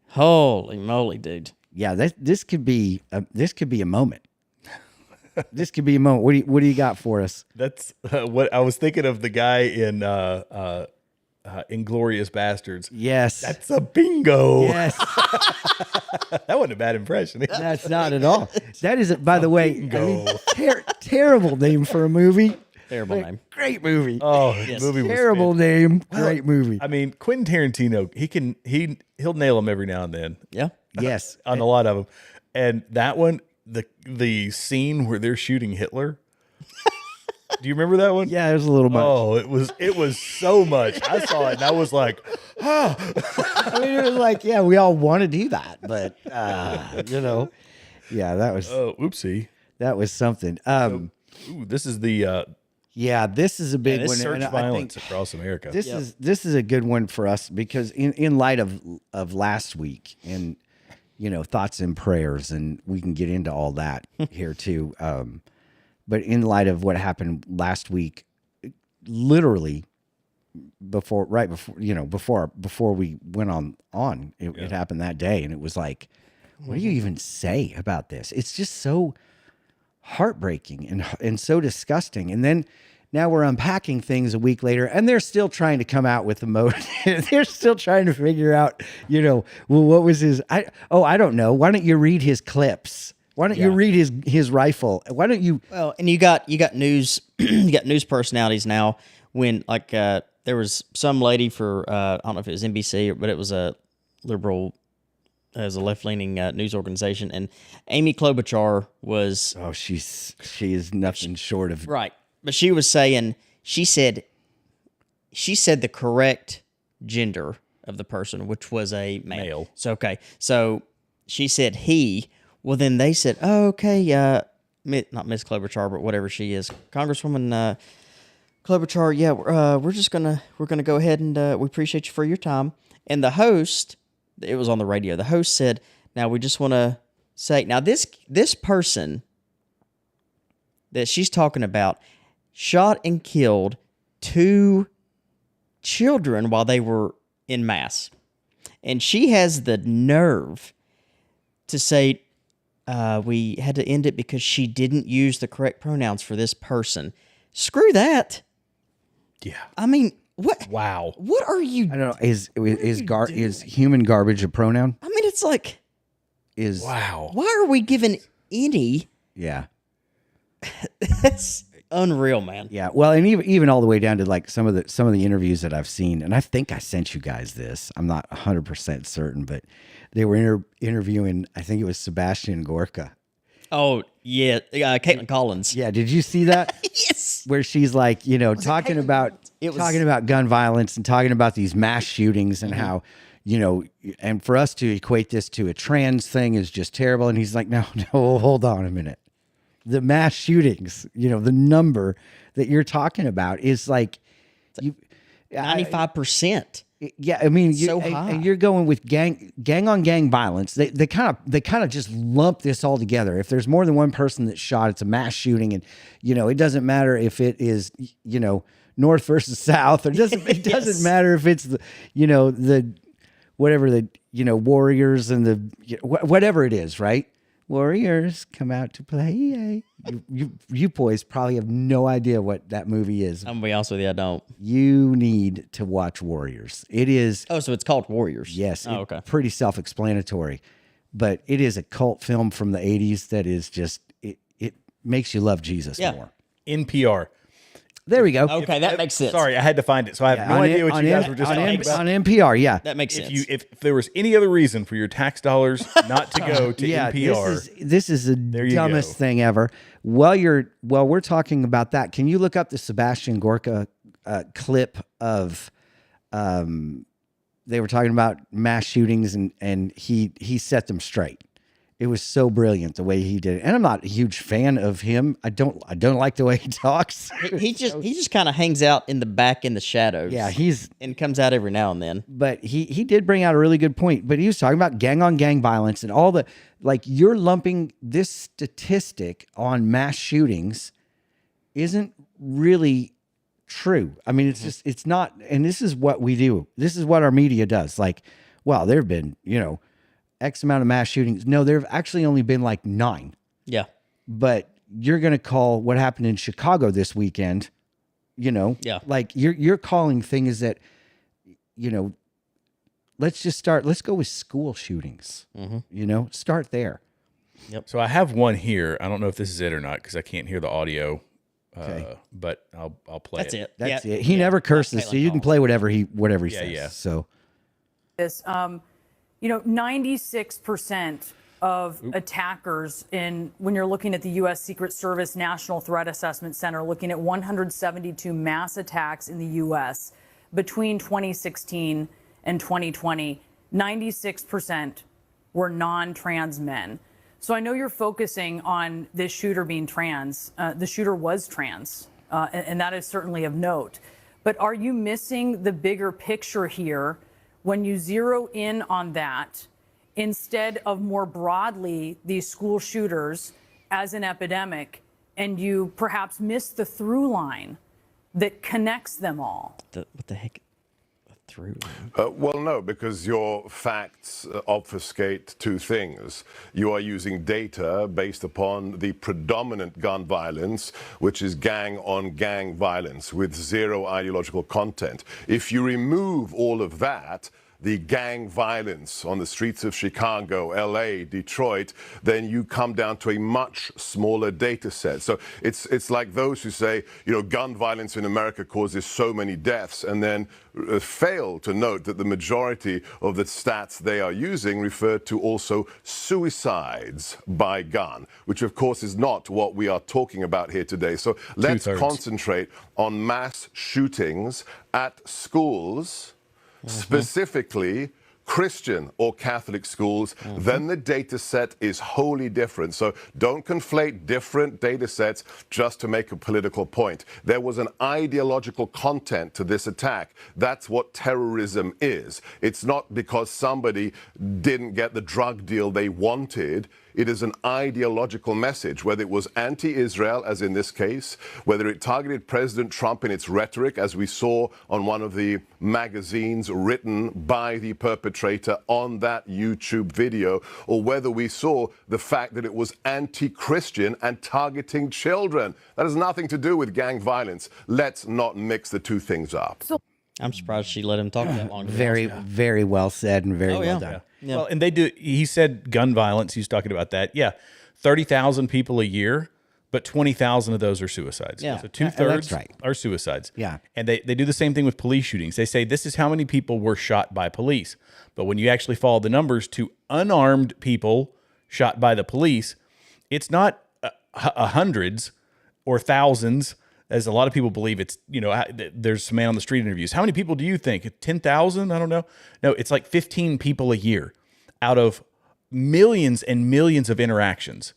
Holy moly, dude. Yeah, this could be a moment. This could be a moment. What do you got for us? That's what I was thinking of. The guy in Inglorious Bastards. Yes. That's a bingo. Yes. That wasn't a bad impression. That's not at all. That is, by the way, terrible name for a movie. Terrible name. Great movie. Oh, the movie was Terrible name. Great movie. I mean, Quentin Tarantino, he'll nail them every now and then Yeah. Yes. on a lot of them. And that one, the scene where they're shooting Hitler. Do you remember that one? Yeah, it was a little much. Oh, it was so much. I saw it and I was like, I mean, it was like, yeah, we all want to do that, but yeah, that was oh, oopsie. that was something. Ooh, this is the Yeah, this is a big this one. search and I violence think across America. This is a good one for us because in light of last week and thoughts and prayers, and we can get into all that here too. But in light of what happened last week, literally before we went on, it happened that day, and it was like, what do you even say about this? It's just so heartbreaking and so disgusting. And then now we're unpacking things a week later, and they're still trying to come out with the motive. They're still trying to figure out, well, what was his? I don't know. Why don't you read his clips? Why don't you read his rifle? Why don't you? Well, and you got news you got news personalities now. When there was some lady for I don't know if it was NBC, but it was a liberal, as a left-leaning news organization, and Amy Klobuchar was she is nothing short of right. But she was saying she said the correct gender of the person, which was a male. So okay, so she said he. Well, then they said, oh, okay, not Miss Klobuchar, but whatever she is, Congresswoman Klobuchar, yeah, we're gonna go ahead and we appreciate you for your time. And the host, it was on the radio. The host said, "Now we just want to say, now this person that she's talking about shot and killed 2 children while they were in mass, and she has the nerve to say we had to end it because she didn't use the correct pronouns for this person." Screw that. Yeah. I mean, what? Wow. What are you? I don't know. Is human garbage a pronoun? I mean, it's like, Wow. why are we giving any? Yeah. That's unreal, man. Yeah. Well, and even all the way down to like some of the interviews that I've seen, and I think I sent you guys this. I'm not 100% certain, but they were interviewing, I think it was Sebastian Gorka. Oh yeah, Caitlin Collins. Yeah, did you see that? Yes. Where she's like, talking about gun violence and talking about these mass shootings and how, and for us to equate this to a trans thing is just terrible. And he's like, no, hold on a minute. The mass shootings, the number that you're talking about is like 95%. Yeah, I mean, So high. and you're going with gang on gang violence. They kind of just lump this all together. If there's more than one person that's shot, it's a mass shooting, and it doesn't matter if it is north versus south, or it doesn't matter if it's the whatever the warriors and the whatever it is, right? Warriors come out to play. You boys probably have no idea what that movie is. I'm gonna be honest with you, I don't. You need to watch Warriors. It is. Oh, so it's called Warriors. Yes. Oh, okay. Pretty self-explanatory, but it is a cult film from the 80s that is just it makes you love Jesus more. NPR. There we go. Okay, that makes sense. Sorry, I had to find it, so I have no idea what you guys were just talking about. On NPR. Yeah, That makes sense. If there was any other reason for your tax dollars not to go to yeah. NPR, This is the you dumbest go. thing ever. While we're talking about that, can you look up the Sebastian Gorka clip of they were talking about mass shootings and he set them straight. It was so brilliant the way he did it. And I'm not a huge fan of him. I don't like the way he talks. he just kind of hangs out in the back in the shadows. Yeah, and comes out every now and then. but he did bring out a really good point. But he was talking about gang on gang violence and all the, like, you're lumping this statistic on mass shootings isn't really true. I mean, it's just, it's not, and this is what we do. This is what our media does. Like, well, there have been, X amount of mass shootings. No, there have actually only been like 9. Yeah. But you're going to call what happened in Chicago this weekend, Yeah. like you're calling things that, let's go with school shootings, start there. so I have one here. I don't know if this is it or not because I can't hear the audio. Okay. But I'll play That's it. That's Yeah. it. He never curses, Caitlin so you can Collins. play whatever he says. yeah. So This, 96% of attackers when you're looking at the U.S. Secret Service National Threat Assessment Center, looking at 172 mass attacks in the U.S. between 2016 and 2020, 96% were non-trans men. So I know you're focusing on this shooter being trans. The shooter was trans, and that is certainly of note. But are you missing the bigger picture here when you zero in on that instead of more broadly these school shooters as an epidemic, and you perhaps miss the through line that connects them all? What the heck? Through. Well, no, because your facts obfuscate two things. You are using data based upon the predominant gun violence, which is gang-on-gang violence with zero ideological content. If you remove all of that, the gang violence on the streets of Chicago, LA, Detroit, then you come down to a much smaller data set. So it's like those who say, gun violence in America causes so many deaths, and then fail to note that the majority of the stats they are using refer to also suicides by gun, which of course is not what we are talking about here today. So let's concentrate on mass shootings at schools, specifically Christian or Catholic schools, then the data set is wholly different. So don't conflate different data sets just to make a political point. There was an ideological content to this attack. That's what terrorism is. It's not because somebody didn't get the drug deal they wanted. It is an ideological message, whether it was anti-Israel, as in this case, whether it targeted President Trump in its rhetoric, as we saw on one of the magazines written by the perpetrator on that YouTube video, or whether we saw the fact that it was anti-Christian and targeting children. That has nothing to do with gang violence. Let's not mix the two things up. I'm surprised she let him talk that long. Very well said and very well done. Yeah. Well, and they do. He said gun violence. He's talking about that. Yeah, 30,000 people a year, but 20,000 of those are suicides. Yeah. So 2/3 right. are suicides. Yeah. And they do the same thing with police shootings. They say this is how many people were shot by police. But when you actually follow the numbers to unarmed people shot by the police, it's not hundreds or thousands, as a lot of people believe. It's, there's some man on the street interviews. How many people do you think? 10,000? I don't know. No, it's like 15 people a year out of millions and millions of interactions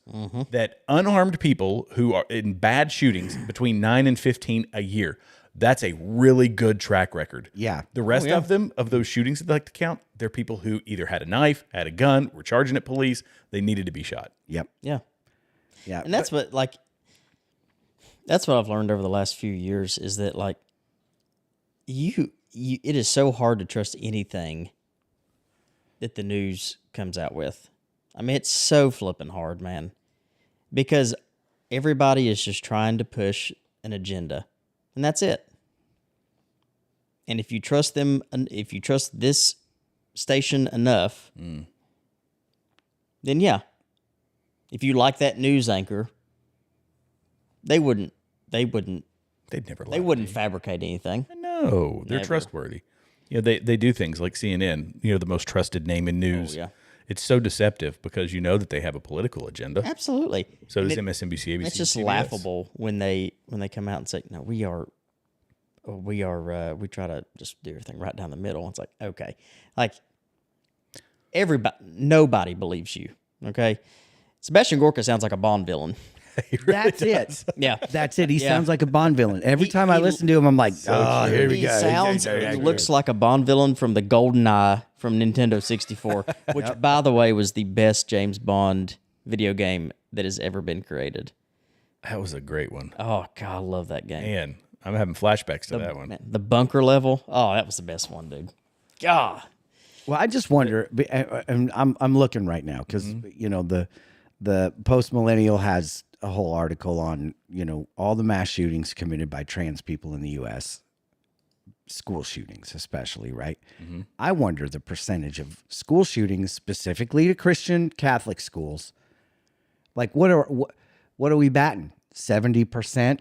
that unarmed people who are in bad shootings, between 9 and 15 a year. That's a really good track record. Yeah. The rest of them, of those shootings that they like to count, they're people who either had a knife, had a gun, were charging at police. They needed to be shot. Yep. Yeah. Yeah. And that's what I've learned over the last few years is that it is so hard to trust anything that the news comes out with. I mean, it's so flipping hard, man, because everybody is just trying to push an agenda, and that's it. And if you trust them, if you trust this station enough, then yeah, if you like that news anchor, They'd never. They wouldn't fabricate anything. No, they're trustworthy. They do things like CNN. The most trusted name in news. Oh, yeah. It's so deceptive because you know that they have a political agenda. Absolutely. So does MSNBC, ABC. It's just CBS. laughable when they come out and say, "No, we try to just do everything right down the middle." It's like, okay, nobody believes you. Okay, Sebastian Gorka sounds like a Bond villain. That's it. Yeah, That's it. He sounds like a Bond villain. Every time I listen to him, I'm like, here we He go. looks like a Bond villain from the GoldenEye from Nintendo 64, which, by the way, was the best James Bond video game that has ever been created. That was a great one. Oh, God, I love that game. Man, I'm having flashbacks to that one. Man, the bunker level. Oh, that was the best one, dude. God. Well, I just wonder, and I'm looking right now because the Post Millennial has a whole article on all the mass shootings committed by trans people in the U.S. School shootings, especially, right? I wonder the percentage of school shootings specifically to Christian Catholic schools. Like, what are we batting? 70%,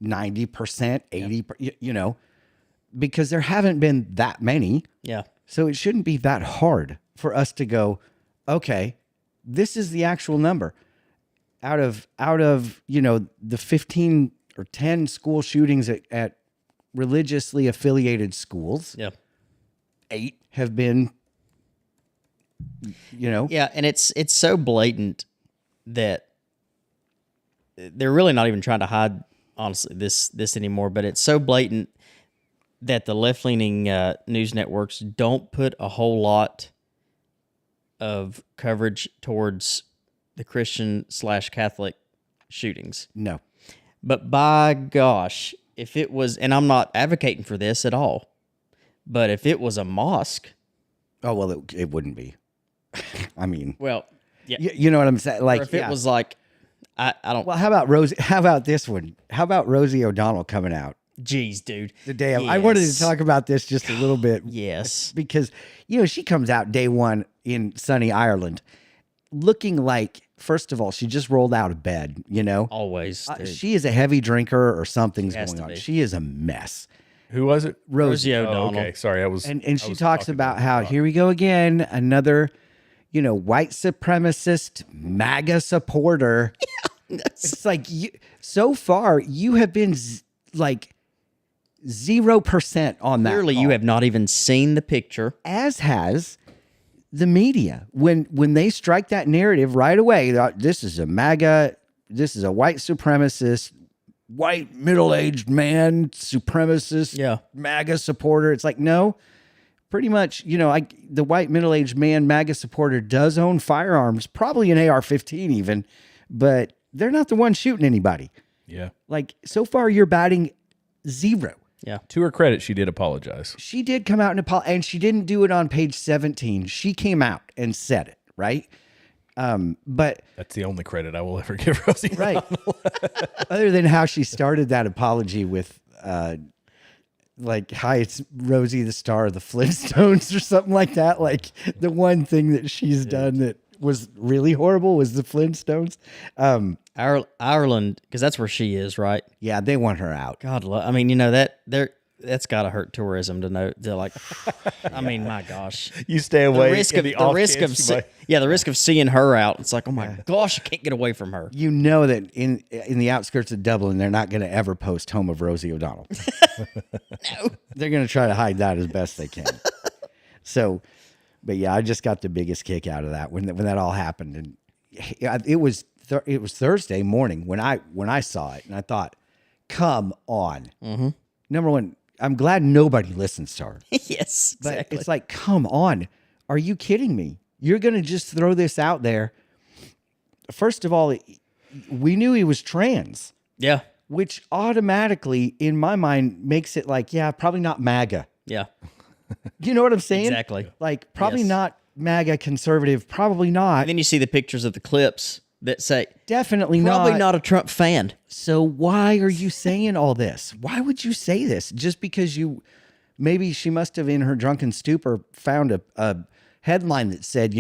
90%, 80%? Because there haven't been that many. Yeah. So it shouldn't be that hard for us to go, okay, this is the actual number. Out of the 15 or 10 school shootings at religiously affiliated schools, 8 have been, Yeah, and it's so blatant that they're really not even trying to hide, honestly, this anymore, but it's so blatant that the left-leaning news networks don't put a whole lot of coverage towards the Christian/Catholic shootings. No. But by gosh, if it was, and I'm not advocating for this at all, but if it was a mosque. Oh, well, it wouldn't be. I mean. Well, yeah. You know what I'm saying? Like, or if it was like, I don't. Well, how about Rosie? How about this one? How about Rosie O'Donnell coming out? Jeez, dude. The day I wanted to talk about this just a little bit. Yes. Because, she comes out day one in sunny Ireland looking like, first of all, she just rolled out of bed, Always. She is a heavy drinker or something's Has going to on. be. She is a mess. Who was it? Rosie O'Donnell. Oh, okay, sorry, And she talks about how, here we go again, another, white supremacist MAGA supporter. It's like, so far, you have been 0% on that. Clearly, you have not even seen the picture. As has the media. When they strike that narrative right away, this is a MAGA, this is a white supremacist, white middle-aged man, supremacist, MAGA supporter. It's like, no, pretty much, the white middle-aged man MAGA supporter does own firearms, probably an AR-15 even, but they're not the one shooting anybody. Yeah. Like, so far you're batting 0. Yeah. To her credit, she did apologize. She did come out and apologize, and she didn't do it on page 17. She came out and said it, right? But that's the only credit I will ever give Rosie. Right. Other than how she started that apology with, like, hi, it's Rosie, the star of the Flintstones or something like that. Like, the one thing that she's done that was really horrible was the Flintstones. Ireland, because that's where she is, right? Yeah, they want her out. God, I mean, that's got to hurt tourism to know. They're like, I mean, my gosh, you stay away. The risk of seeing her out. It's like, oh my gosh, I can't get away from her. You know that in the outskirts of Dublin, they're not going to ever post home of Rosie O'Donnell. No, they're going to try to hide that as best they can. So, but yeah, I just got the biggest kick out of that when that all happened, and it was Thursday morning when I saw it, and I thought, come on. Mm-hmm. Number one, I'm glad nobody listens to her. Yes, exactly. But it's like, come on. Are you kidding me? You're going to just throw this out there. First of all, we knew he was trans. Yeah. Which automatically, in my mind, makes it like, yeah, probably not MAGA. Yeah. You know what I'm saying? Exactly. Like, probably not MAGA conservative. Probably not. And then you see the pictures of the clips that say, definitely probably not a Trump fan. So why are you saying all this? Why would you say this? Just because maybe she must have in her drunken stupor found a headline that said,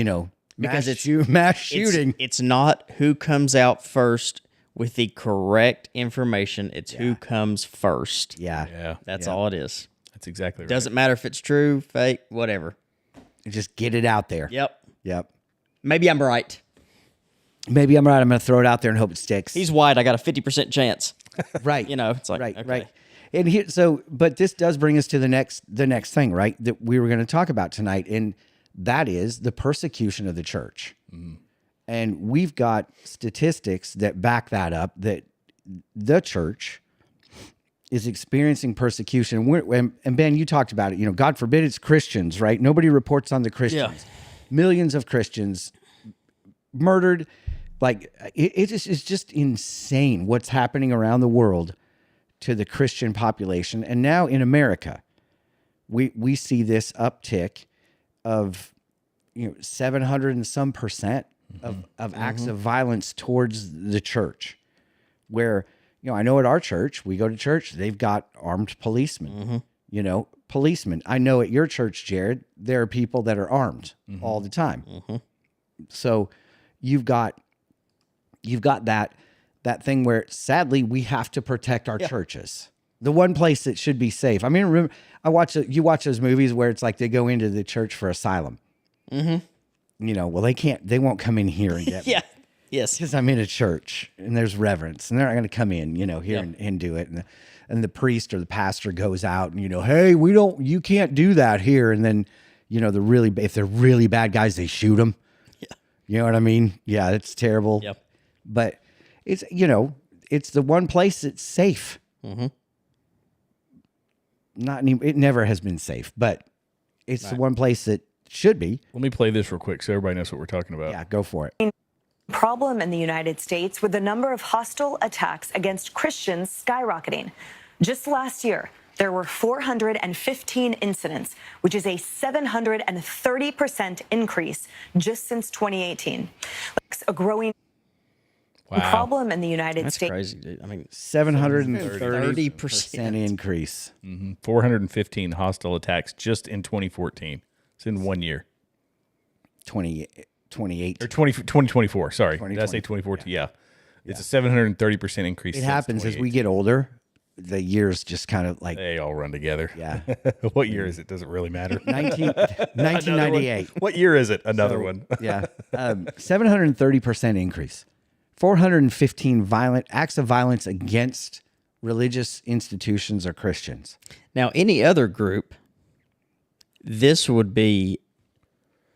because mass shooting. It's not who comes out first with the correct information. It's who comes first. Yeah. That's all it is. That's exactly right. Doesn't matter if it's true, fake, whatever. Just get it out there. Yep. Maybe I'm right. Maybe I'm right. I'm going to throw it out there and hope it sticks. He's white. I got a 50% chance. Right. It's like, right, okay. right. And here, but this does bring us to the next thing, right? That we were going to talk about tonight. And that is the persecution of the church. Mm. And we've got statistics that back that up, that the church is experiencing persecution. And Ben, you talked about it. God forbid it's Christians, right? Nobody reports on the Christians. Yeah. Millions of Christians murdered. Like, it's just insane what's happening around the world to the Christian population. And now in America, we see this uptick of 700 and some percent of acts of violence towards the church, where I know at our church, we go to church, they've got armed policemen. Policemen. I know at your church, Jared, there are people that are armed all the time. So you've got that thing where, sadly, we have to protect our churches. The one place that should be safe. I mean, remember, you watch those movies where it's like they go into the church for asylum. Well, they won't come in here and get me. Yes. Because I'm in a church and there's reverence, and they're not going to come in, here and do it. And the priest or the pastor goes out and, hey, you can't do that here. And then, if they're really bad guys, they shoot them. Yeah. You know what I mean? Yeah, it's terrible. Yep. But it's, it's the one place that's safe. Mm-hmm. It never has been safe, but it's the one place that should be. Let me play this real quick so everybody knows what we're talking about. Yeah, go for it. Problem in the United States with the number of hostile attacks against Christians skyrocketing. Just last year, there were 415 incidents, which is a 730% increase just since 2018. A growing problem in the United States. That's crazy, dude. I mean, 730% increase. 415 hostile attacks just in 2014. It's in 1 year. 2028. Or 2024, sorry. Did I say 2014? Yeah. It's a 730% increase. It happens as we get older. The years just kind of like... They all run together. Yeah. What year is it? Does it really matter? 1998. What year is it? Another one. Yeah. 730% increase. 415 violent acts of violence against religious institutions or Christians. Now, any other group, this would be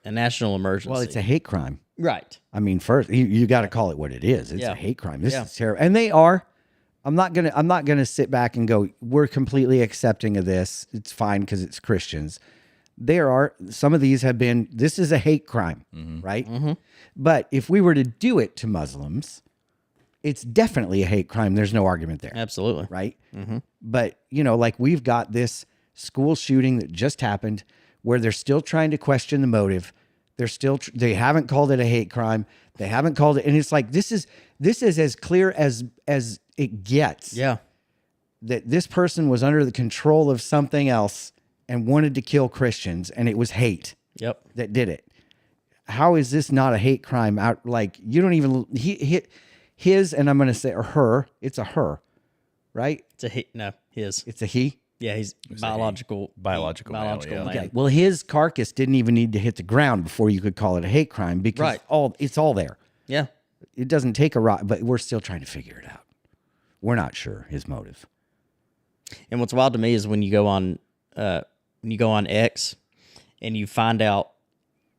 a national emergency. Well, it's a hate crime. Right. I mean, first you got to call it what it is. It's Yeah. a hate crime. This Yeah. is terrible, and they are. I'm not gonna sit back and go, we're completely accepting of this. It's fine because it's Christians. There are some of these have been. This is a hate crime, right? But if we were to do it to Muslims, it's definitely a hate crime. There's no argument there. Absolutely. Right? But, like we've got this school shooting that just happened where they're still trying to question the motive. They're still, they haven't called it a hate crime. They haven't called it. And it's like, this is as clear as it gets. Yeah. That this person was under the control of something else and wanted to kill Christians. And it was hate Yep. that did it. How is this not a hate crime? You don't even, his, and I'm going to say, or her, it's a her, right? It's a he. No, his. It's a he. Yeah, he's biological male, yeah. man. Okay. Well, his carcass didn't even need to hit the ground before you could call it a hate crime because Right. it's all there. Yeah. It doesn't take a rock, but we're still trying to figure it out. We're not sure his motive. And what's wild to me is when you go on X and you find out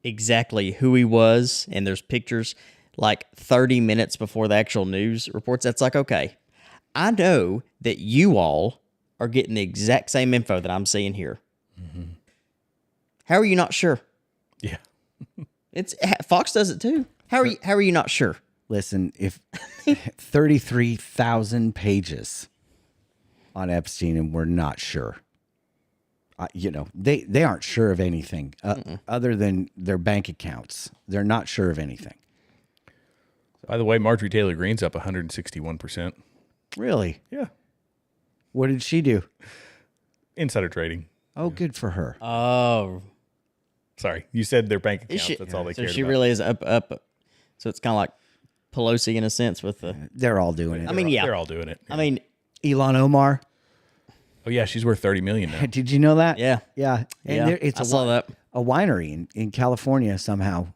exactly who he was, and there's pictures like 30 minutes before the actual news reports. That's like, okay, I know that you all are getting the exact same info that I'm seeing here. How are you not sure? Yeah. It's Fox does it too. How are you not sure? Listen, if 33,000 pages on Epstein and we're not sure, they aren't sure of anything other than their bank accounts. They're not sure of anything. By the way, Marjorie Taylor Greene's up 161%. Really? Yeah. What did she do? Insider trading. Oh, good for her. Oh, Sorry, you said their bank accounts. she, That's all they so cared she about. really is up. So it's kind of like Pelosi in a sense with the. They're all doing it. I mean, yeah, They're all doing it. I mean, Elon Omar. Oh yeah, she's worth $30 million now. Did you know that? Yeah. Yeah. And Yeah, it's I saw that. a winery in California somehow.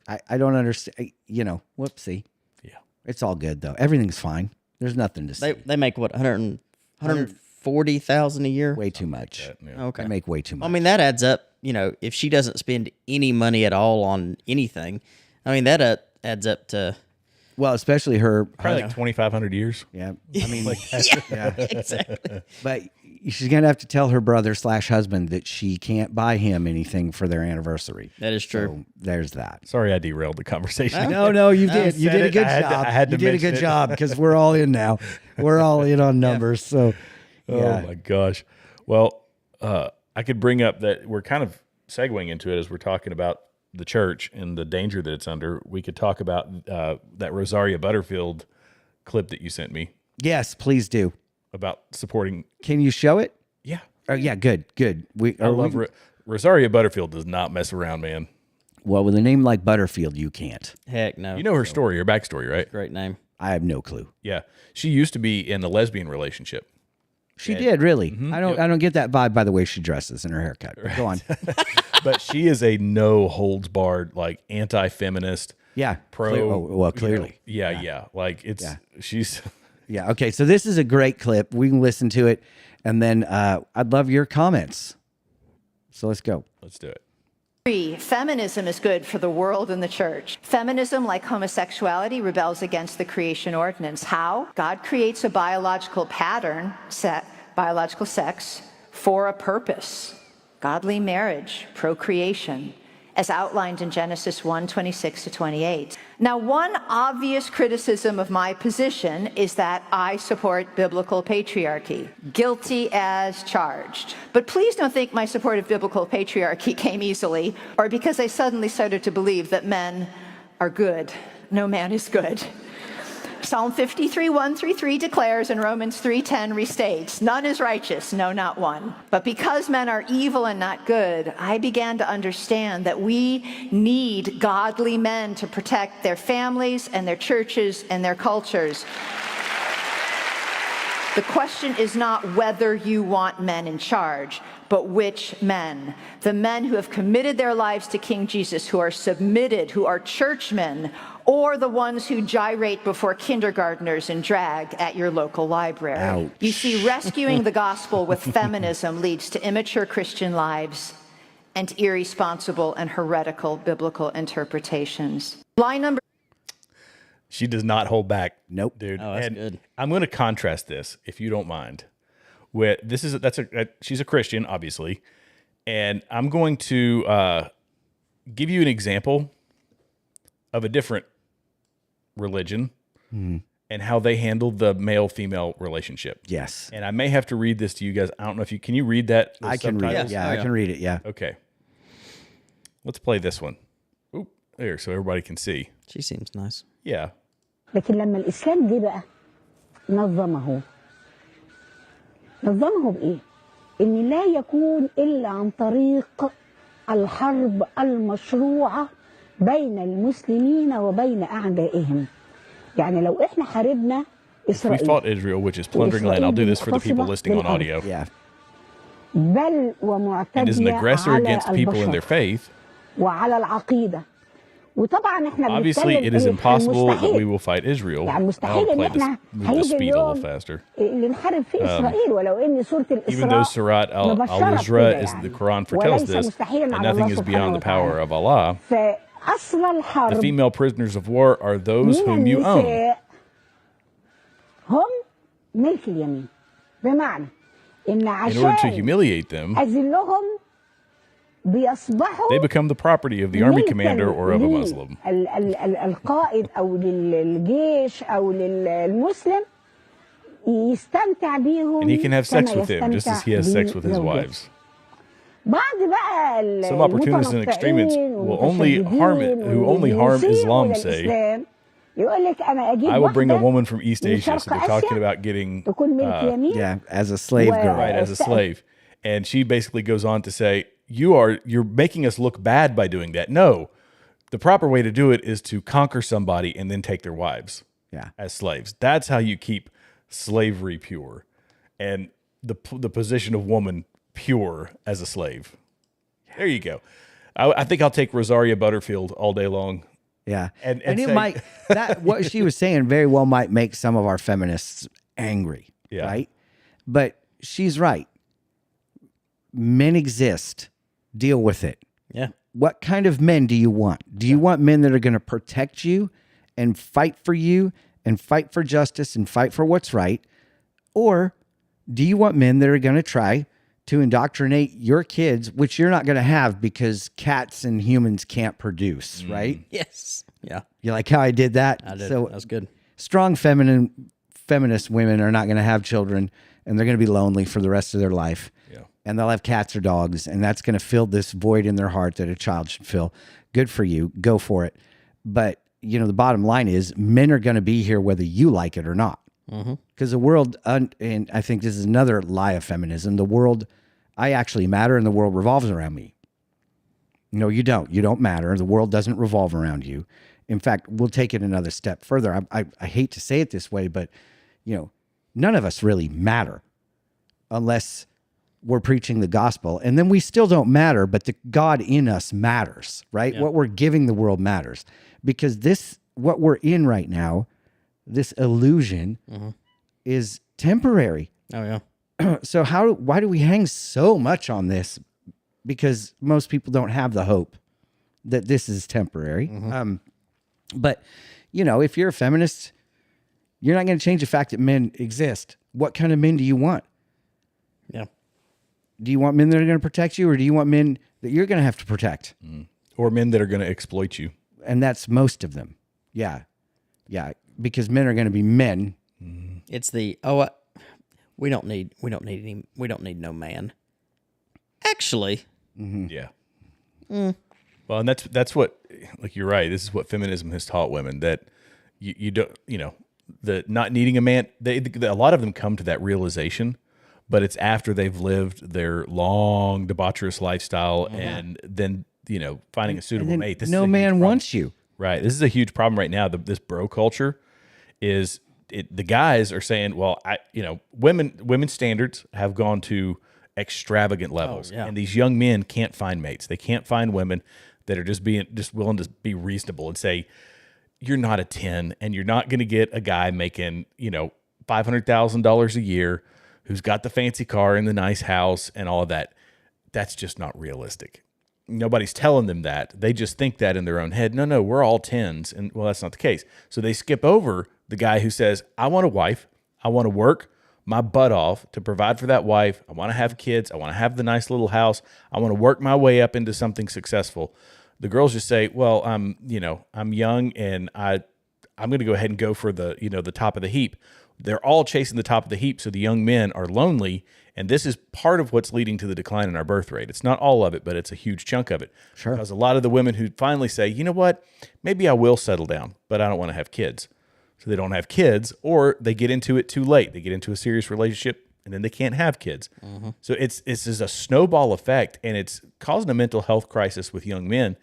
I don't understand. Whoopsie. Yeah. It's all good though. Everything's fine. There's nothing to say. they make what 140,000 a year. Way too much. Yeah. Okay. They make way too much. I mean, that adds up. If she doesn't spend any money at all on anything, I mean, that adds up to. well, especially her. Probably like 2,500 years. Yeah. I mean, Yeah, exactly. but she's going to have to tell her brother / husband that she can't buy him anything for their anniversary. That is true. So there's that. Sorry, I derailed the conversation. No, you did. You said did a it. good I had to- job. I had to You did a mention good it. job because we're all in now. We're all in on numbers. So, yeah. Oh my gosh. Well, I could bring up that we're kind of segueing into it as we're talking about the church and the danger that it's under. We could talk about that Rosaria Butterfield clip that you sent me Yes, please do. about supporting. Can you show it? Yeah. Oh, yeah, good. I love Rosaria Butterfield does not mess around, man. Well, with a name like Butterfield, you can't. Heck no. You know her story, her backstory, right? Great name. I have no clue. Yeah. She used to be in a lesbian relationship. She did, really. I don't get that vibe by the way she dresses and her haircut. But go on. But she is a no holds barred, like anti-feminist. Yeah. Pro. Clearly. Yeah. Like she's. Yeah. Okay. So this is a great clip. We can listen to it, and then I'd love your comments. So let's go. Let's do it. Feminism is good for the world and the church. Feminism, like homosexuality, rebels against the creation ordinance. How? God creates a biological pattern, biological sex, for a purpose. Godly marriage, procreation, as outlined in Genesis 1:26-28. Now, one obvious criticism of my position is that I support biblical patriarchy. Guilty as charged. But please don't think my support of biblical patriarchy came easily, or because I suddenly started to believe that men are good. No man is good. Psalm 53:1-3 declares, and Romans 3:10 restates, none is righteous, no, not one. But because men are evil and not good, I began to understand that we need godly men to protect their families and their churches and their cultures. The question is not whether you want men in charge, but which men. The men who have committed their lives to King Jesus, who are submitted, who are churchmen, or the ones who gyrate before kindergartners in drag at your local library. Ouch. You see, rescuing the gospel with feminism leads to immature Christian lives and irresponsible and heretical biblical interpretations. Lie number. She does not hold back. Nope. Dude. Oh, that's and good. I'm going to contrast this, if you don't mind, with she's a Christian, obviously. And I'm going to give you an example of a different religion and how they handled the male-female relationship. Yes. And I may have to read this to you guys. I don't know if can you read that? I can read it. Yes. Yeah, Oh, I yeah. can read it. Yeah. Okay. Let's play this one. Oop, there, so everybody can see. She seems nice. Yeah. لكن لما الإسلام جه بقى نظمه بإيه؟ إن لا يكون إلا عن طريق الحرب المشروعة بين المسلمين وبين أعدائهم. يعني لو إحنا حاربنا We إسرائيل fought Israel, which is plundering land. I'll do this for the people listening on audio. Yeah. بل And is an ومعتدية aggressor على against people in their البشر faith. وعلى العقيدة. وطبعا إحنا Obviously, بنتكلم it is impossible that we المستحيل will fight Israel. يعني I'll مستحيل إن play this, إحنا move the هيجي speed a little اليوم faster. اللي نحارب فيه إسرائيل ولو إن سورة Even though الإسراء Surat al-Isra is the Quran foretells this, and nothing is beyond the power of Allah. فأصل The الحرب female prisoners of war are those من whom you own. النساء هم ملك اليمين بمعنى إن In order to عشان humiliate them, أذلهم بيصبحوا they become the property of the army ملكاً commander or of a Muslim. القائد أو للجيش أو للمسلم يستمتع بيهم And he can have sex كما with them just as he has يستمتع sex with his بزوجته. wives. بعض بقى Some opportunists and extremists will only harm it, who only harm Islam say, يقول لك أنا أجيب I will bring a واحدة woman from East من Asia. شرق So they're talking آسيا about getting تكون ملك يمين Yeah. As a slave girl. right as a slave. And she basically goes on to say, you're making us look bad by doing that. No, the proper way to do it is to conquer somebody and then take their wives Yeah. as slaves. That's how you keep slavery pure and the position of woman pure as a slave. There you go. I think I'll take Rosaria Butterfield all day long. Yeah. And it say- might, that, what she was saying very well might make some of our feminists angry. Yeah. Right. But she's right. Men exist. Deal with it. Yeah. What kind of men do you want? Do you want men that are going to protect you and fight for you and fight for justice and fight for what's right? Or do you want men that are going to try to indoctrinate your kids, which you're not going to have because cats and humans can't produce, right? Yes. Yeah. You like how I did that? I did. So That was good. strong feminist women are not going to have children, and they're going to be lonely for the rest of their life. Yeah. And they'll have cats or dogs, and that's going to fill this void in their heart that a child should fill. Good for you. Go for it. But, you know, the bottom line is men are going to be here whether you like it or not. Because the world, and I think this is another lie of feminism, the world, I actually matter and the world revolves around me. No, you don't. You don't matter. The world doesn't revolve around you. In fact, we'll take it another step further. I hate to say it this way, but, you know, none of us really matter unless we're preaching the gospel. And then we still don't matter, but the God in us matters, right? Yeah. What we're giving the world matters. Because this, what we're in right now, this illusion is temporary. Oh, yeah. So why do we hang so much on this? Because most people don't have the hope that this is temporary. But, you know, if you're a feminist, you're not going to change the fact that men exist. What kind of men do you want? Yeah. Do you want men that are going to protect you, or do you want men that you're going to have to protect? Or men that are going to exploit you. And that's most of them. Yeah. Yeah. Because men are going to be men. It's the we don't need no man. Actually, Yeah. Well, and that's what, like, you're right. This is what feminism has taught women, that you don't, you know, the not needing a man. A lot of them come to that realization, but it's after they've lived their long debaucherous lifestyle and then, you know, finding a suitable And then mate. This no is a huge man problem. wants you. Right. This is a huge problem right now. This bro culture is the guys are saying, well, women's standards have gone to extravagant levels, yeah. and these young men can't find mates. They can't find women that are just willing to be reasonable and say, you're not a 10 and you're not going to get a guy making, you know, $500,000 a year who's got the fancy car and the nice house and all of that. That's just not realistic. nobody's telling them that. They just think that in their own head. No, we're all 10s. And well, that's not the case. So they skip over the guy who says, I want a wife. I want to work my butt off to provide for that wife. I want to have kids. I want to have the nice little house. I want to work my way up into something successful. The girls just say, well, I'm young and I'm going to go ahead and go for the top of the heap. They're all chasing the top of the heap. So the young men are lonely. And this is part of what's leading to the decline in our birth rate. It's not all of it, but it's a huge chunk of it. Sure. Because a lot of the women who finally say, you know what, maybe I will settle down, but I don't want to have kids. So they don't have kids, or they get into it too late. They get into a serious relationship and then they can't have kids. Mm-hmm. So it's just a snowball effect, and it's causing a mental health crisis with young men.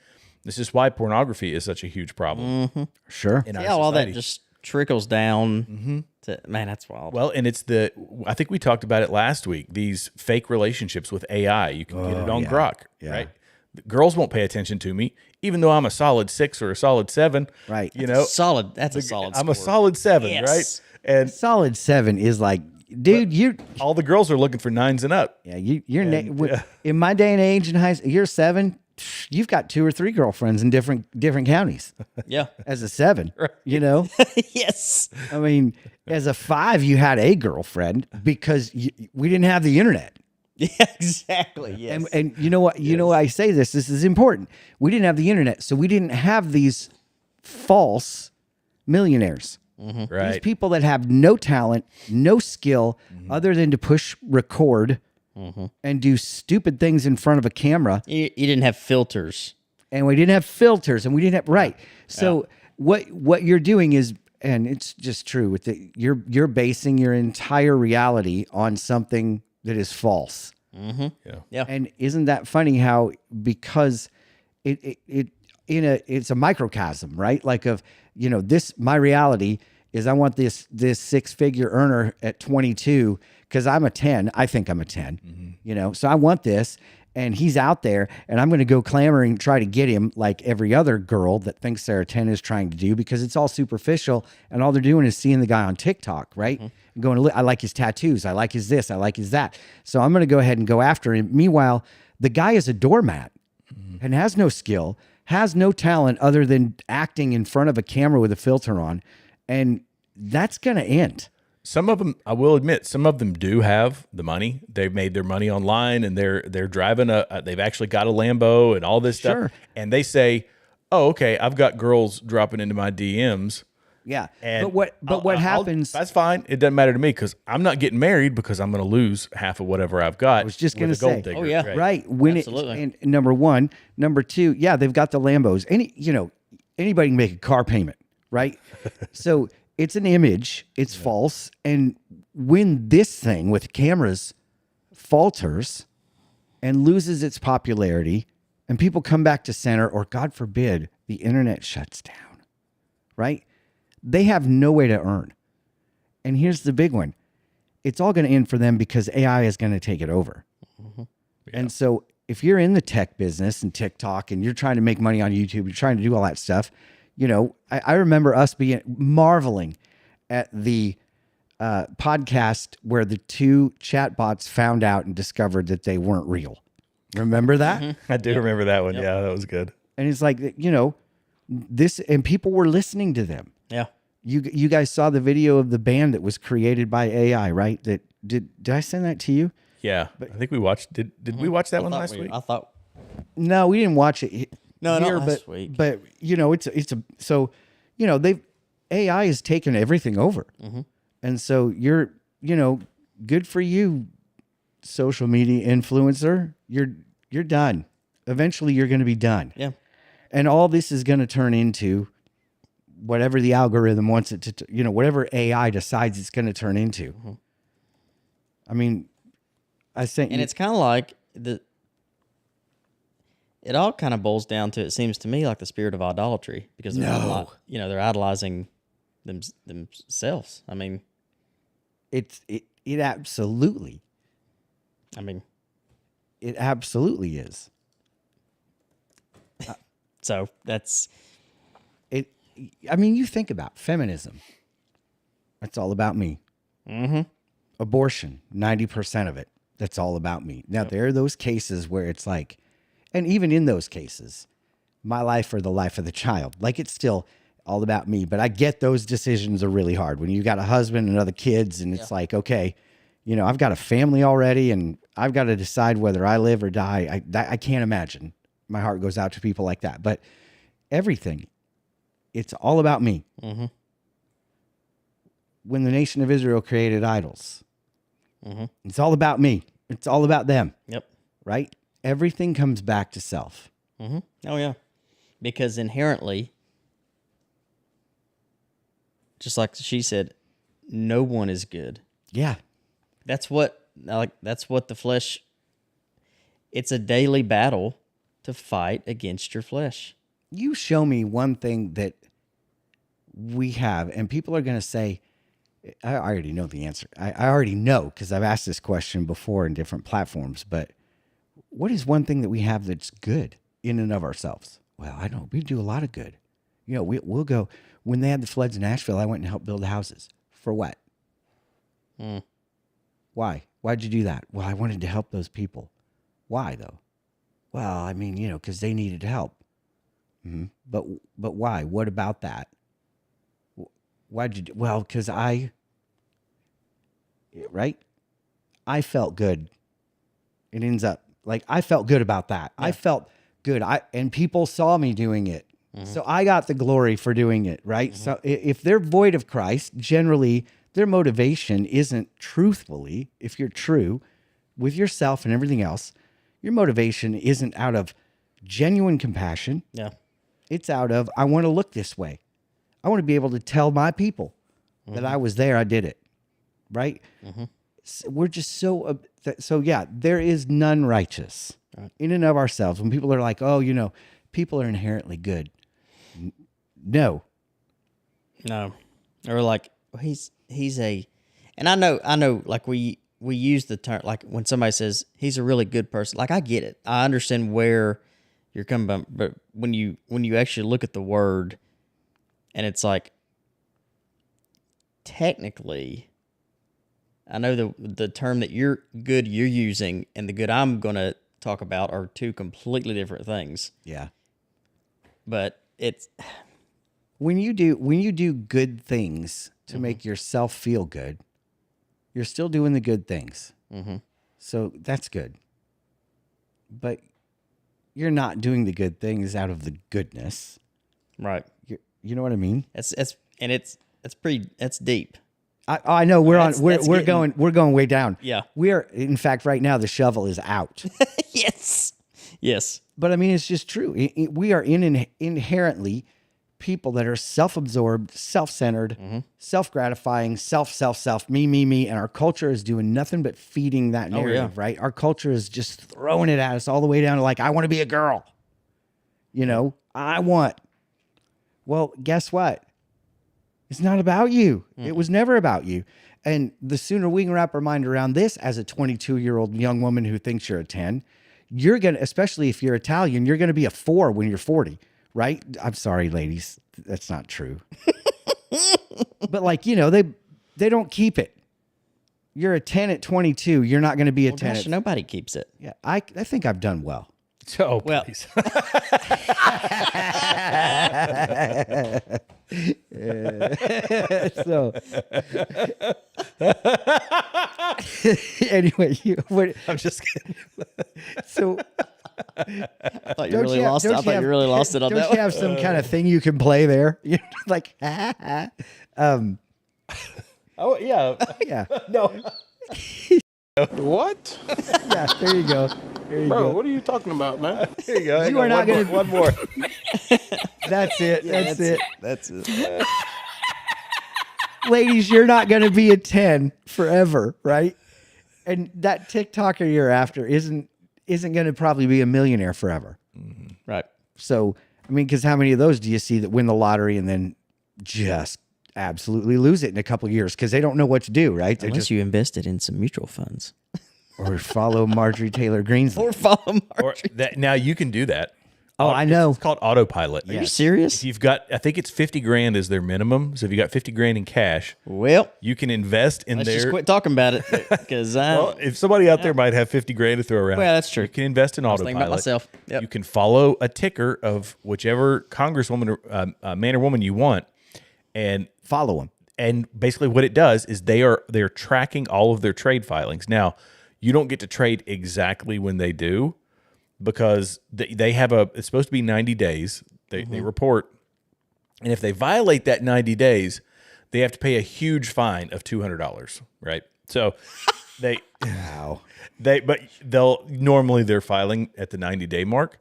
This is why pornography is such a huge problem. Mm-hmm. Sure. In our all that society. just trickles down. Man, that's wild. Well, and I think we talked about it last week, these fake relationships with AI. You can get it on Grok, right? The girls won't pay attention to me, even though I'm a solid 6 or a solid 7. Right. That's a solid I'm a score. solid 7, Yes. right? And solid 7 is like, dude, all the girls are looking for 9s and up. Yeah, in my day and age in high school, you're 7. You've got 2 or 3 girlfriends in different counties. Yeah. As a 7, Yes. I mean, as a 5, you had a girlfriend because we didn't have the internet. Yeah, exactly. Yes. And you know what? You know why I say this? This is important. We didn't have the internet, so we didn't have these false millionaires. Mm-hmm. Right. These people that have no talent, no skill, other than to push record and do stupid things in front of a camera. You didn't have filters. And we didn't have filters, and we didn't have right. So what you're doing is, and it's just true with you're basing your entire reality on something that is false. Mm-hmm. Yeah. And isn't that funny how, because it's a microcosm, right? Like my reality is I want this 6-figure earner at 22 because I'm a 10. I think I'm a 10, so I want this, and he's out there, and I'm going to go clamoring and try to get him like every other girl that thinks they're a 10 is trying to do, because it's all superficial, and all they're doing is seeing the guy on TikTok, right? Going, I like his tattoos. I like his this. I like his that. So I'm going to go ahead and go after him. Meanwhile, the guy is a doormat and has no skill, has no talent other than acting in front of a camera with a filter on. And that's going to end. Some of them, I will admit, some of them do have the money. They've made their money online, and they're driving they've actually got a Lambo and all this stuff. And they say, oh, okay, I've got girls dropping into my DMs. Yeah. And what happens? That's fine. It doesn't matter to me, because I'm not getting married because I'm going to lose half of whatever I've got. I was just going to with a say. gold digger. Oh, yeah. Right. Absolutely. And number one. Number two, they've got the Lambos. Anybody can make a car payment, right? So it's an image. It's false. And when this thing with cameras falters and loses its popularity, and people come back to center, or God forbid, the internet shuts down, right? They have no way to earn. And here's the big one. It's all going to end for them because AI is going to take it over. Mm-hmm. Yeah. And so if you're in the tech business and TikTok and you're trying to make money on YouTube, you're trying to do all that stuff, I remember us marveling at the podcast where the 2 chatbots found out and discovered that they weren't real. Remember that? Mm-hmm. I do remember that one. Yep. Yeah, that was good. And it's like, this, and people were listening to them. Yeah. You guys saw the video of the band that was created by AI, right? That did I send that to you? Yeah, I think we watched. Did we watch that one last week? I thought. No, we didn't watch it. No, here, not last week. But AI has taken everything over, and so you're good for you, social media influencer. You're done. Eventually, you're going to be done. Yeah. And all this is going to turn into whatever the algorithm wants it to, whatever AI decides it's going to turn into. Mm-hmm. I mean, it's kind of like it all kind of boils down to, it seems to me, like the spirit of idolatry, because they're idolizing themselves. I mean, it absolutely. I mean, it absolutely is. So that's it. I mean, you think about feminism. That's all about me. Mm-hmm. Abortion, 90% of it. That's all about me. Now, there are those cases where it's like, And even in those cases, my life or the life of the child, like it's still all about me. But I get those decisions are really hard when you got a husband and other kids, and it's like, okay, you know, I've got a family already, and I've got to decide whether I live or die. I can't imagine. My heart goes out to people like that. But everything, it's all about me. Mm-hmm. When the nation of Israel created idols, it's all about me. It's all about them. Yep. Right? Everything comes back to self. Mm-hmm. Oh, yeah. Because inherently, just like she said, no one is good. Yeah. That's what the flesh, it's a daily battle to fight against your flesh. You show me one thing that we have, and people are going to say, I already know the answer. I already know because I've asked this question before in different platforms, but what is one thing that we have that's good in and of ourselves? Well, I know we do a lot of good. You know, we'll go, when they had the floods in Nashville, I went and helped build houses. For what? Why? Why'd you do that? Well, I wanted to help those people. Why though? Well, I mean, you know, because they needed help. But why? What about that? Why'd you do? Well, because I felt good. It ends up like I felt good about that. Yeah. I felt good. And people saw me doing it. So I got the glory for doing it, right? So if they're void of Christ, generally their motivation isn't truthfully, if you're true with yourself and everything else, your motivation isn't out of genuine compassion. Yeah. It's out of, I want to look this way. I want to be able to tell my people that I was there, I did it, right? So we're just so yeah, there is none righteous in and of ourselves. When people are like, oh, you know, people are inherently good. No. Or like, he's a, and I know, like we use the term, like when somebody says he's a really good person, like I get it. I understand where you're coming from, but when you actually look at the word, and it's like, technically, I know the term that you're using and the good I'm going to talk about are two completely different things. Yeah. But it's when you do good things to make yourself feel good, you're still doing the good things. So that's good. But you're not doing the good things out of the goodness. Right. You know what I mean? It's deep. I know we're going way down. Yeah. We're, in fact, right now the shovel is out. Yes. But I mean, it's just true. We are inherently people that are self-absorbed, self-centered, self-gratifying, self, me, and our culture is doing nothing but feeding that narrative, right? Our culture is just throwing it at us all the way down to like, I want to be a girl. You know, well, guess what? It's not about you. It was never about you. And the sooner we can wrap our mind around this as a 22-year-old young woman who thinks you're a 10, you're going to, especially if you're Italian, you're going to be a 4 when you're 40, right? I'm sorry, ladies. That's not true. But like, you know, they don't keep it. You're a 10 at 22. You're not going to be a 10. Gosh, nobody keeps it. Yeah, I think I've done well. Oh, well. Please. So anyway, I'm just kidding. So I thought you really lost it on that one. Don't you have some kind of thing you can play there? You're like, Oh yeah. yeah. No. What? Yeah, there you go. There you Bro, go. what are you talking about, man? Here you go. You are not going to. One more. That's it. That's it. That's it. Ladies, you're not going to be a 10 forever, right? And that TikToker you're after isn't going to probably be a millionaire forever. Right. So, I mean, because how many of those do you see that win the lottery and then just absolutely lose it in a couple of years because they don't know what to do, right? Unless you invested in some mutual funds. Or follow Marjorie Taylor Greene. Or follow Marjorie. Now you can do that. Oh, I know. It's called autopilot. Are you serious? If you've got, I think it's 50 grand is their minimum. So if you got 50 grand in cash, Well, you can invest in let's their. just quit talking about it because Well, if somebody out there might have 50 grand to throw around, Well, that's true. You can invest in was thinking autopilot. about myself. Yep. You can follow a ticker of whichever congresswoman or man or woman you want, and Follow them. and basically what it does is they're tracking all of their trade filings. Now, you don't get to trade exactly when they do, because they have it's supposed to be 90 days. They report, and if they violate that 90 days, they have to pay a huge fine of $200, right? So they Wow. but they're filing at the 90-day mark,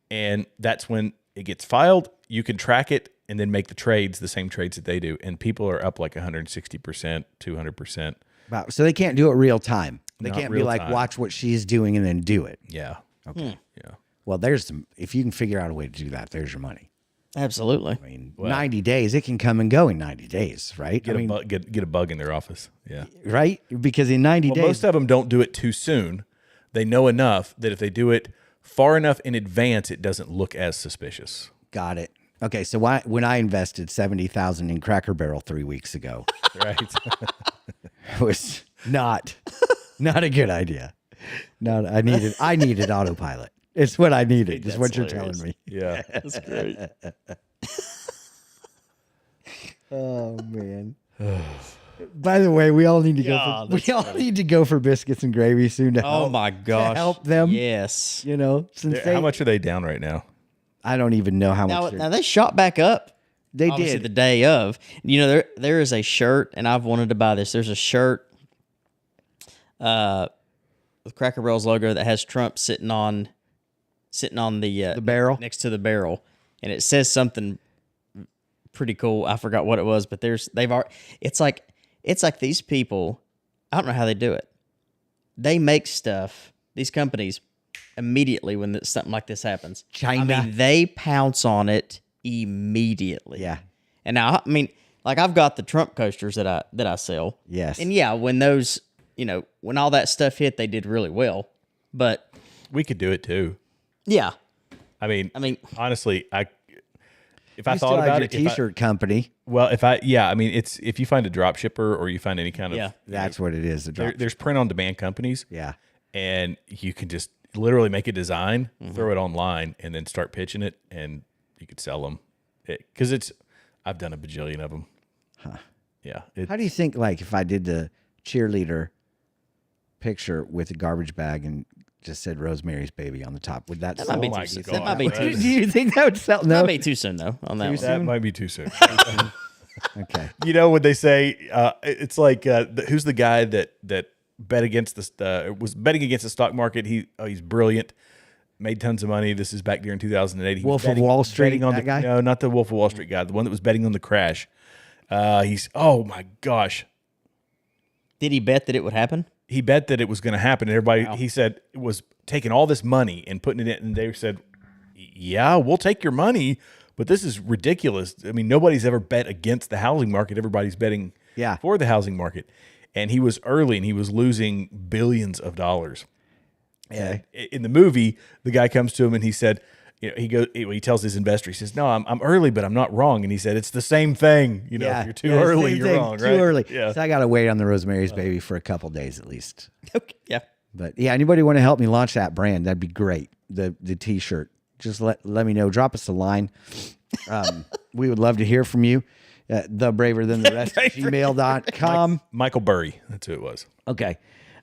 and that's when it gets filed. You can track it and then make the same trades that they do, and people are up like 160%, 200%. Wow. So they can't do it real time. They Not can't be real like, time. watch what she's doing and then do it. Yeah. Okay. Yeah. Well, if you can figure out a way to do that, there's your money. absolutely. I mean, 90 days, it can come and go in 90 days, right? Get a bug in their office. Yeah. Right? Because in 90 Well, days, most of them don't do it too soon. They know enough that if they do it far enough in advance, it doesn't look as suspicious. got it. Okay, so when I invested $70,000 in Cracker Barrel 3 weeks ago, Right. it was not a good idea. No, I needed autopilot. It's what I needed. Is what you're telling me. Yeah. That's great. Oh man. By the way, we all need to God, go. We all need to go for biscuits and gravy soon to help. Oh my gosh. help them. Yes. You know, since How much are they down right now? I don't even know how Now, much. now they shot back up. They Obviously did. the day of. You know, there is a shirt, and I've wanted to buy this. There's a shirt with Cracker Barrel's logo that has Trump sitting on the barrel? next to the barrel, and it says something pretty cool. I forgot what it was, but it's like these people, I don't know how they do it. They make stuff, these companies, immediately when something like this happens. China. I mean, they pounce on it immediately. Yeah. And now, I mean, like I've got the Trump coasters that I sell. Yes. And yeah, when those, when all that stuff hit, they did really well. But We could do it too. yeah, I mean, honestly, if You I still thought have about your it, T-shirt company. it's if you find a drop shipper or you find any kind of, Yeah. That's what it is. there's print on demand companies. Yeah. And you can just literally make a design, throw it online, and then start pitching it, and you could sell them. Because I've done a bajillion of them. Huh. Yeah. How do you think, like, if I did the cheerleader picture with a garbage bag and just said Rosemary's Baby on the top, would that that sell? might be my too soon. God. That might be too Do you think that would sell? No. That may be too soon though on that one. That might be too soon. Okay. You know what they say? It's like who's the guy that bet against was betting against the stock market? He's brilliant, made tons of money. This is back during 2008. He was Wolf of Wall Street, betting on that guy? No, not the Wolf of Wall Street guy. The one that was betting on the crash. Oh my gosh. Did he bet that it would happen? He bet that it was going to happen. And everybody, he said, was taking all this money and putting it in. And they said, yeah, we'll take your money, but this is ridiculous. I mean, nobody's ever bet against the housing market. Everybody's betting for the housing market. And he was early and he was losing billions of dollars. And in the movie, the guy comes to him and he said, he tells his investor, he says, no, I'm early, but I'm not wrong. And he said, it's the same thing. If you're too early, same you're thing. wrong, Too right? early. Yeah. So I got to wait on the Rosemary's Baby for a couple days at least. Okay. Yeah. But yeah, anybody want to help me launch that brand? That'd be great. The T-shirt. Just let me know. Drop us a line. We would love to hear from you. The braver than the rest gmail.com. Michael Burry. That's who it was. Okay.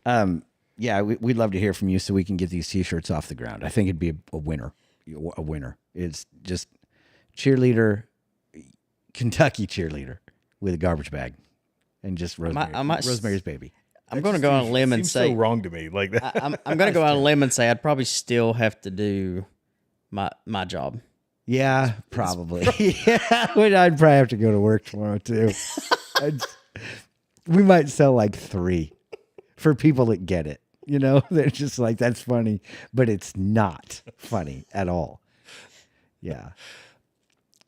Yeah, we'd love to hear from you so we can get these T-shirts off the ground. I think it'd be a winner. A winner. It's just cheerleader, Kentucky cheerleader with a garbage bag and just Rosemary's Baby. I'm going to go on a limb and Seems say so wrong to me. Like that. I'm going to go on a limb and say I'd probably still have to do my job. Yeah, probably. Yeah, I'd probably have to go to work tomorrow too. We might sell like 3 for people that get it. They're just like, that's funny, but it's not funny at all. Yeah.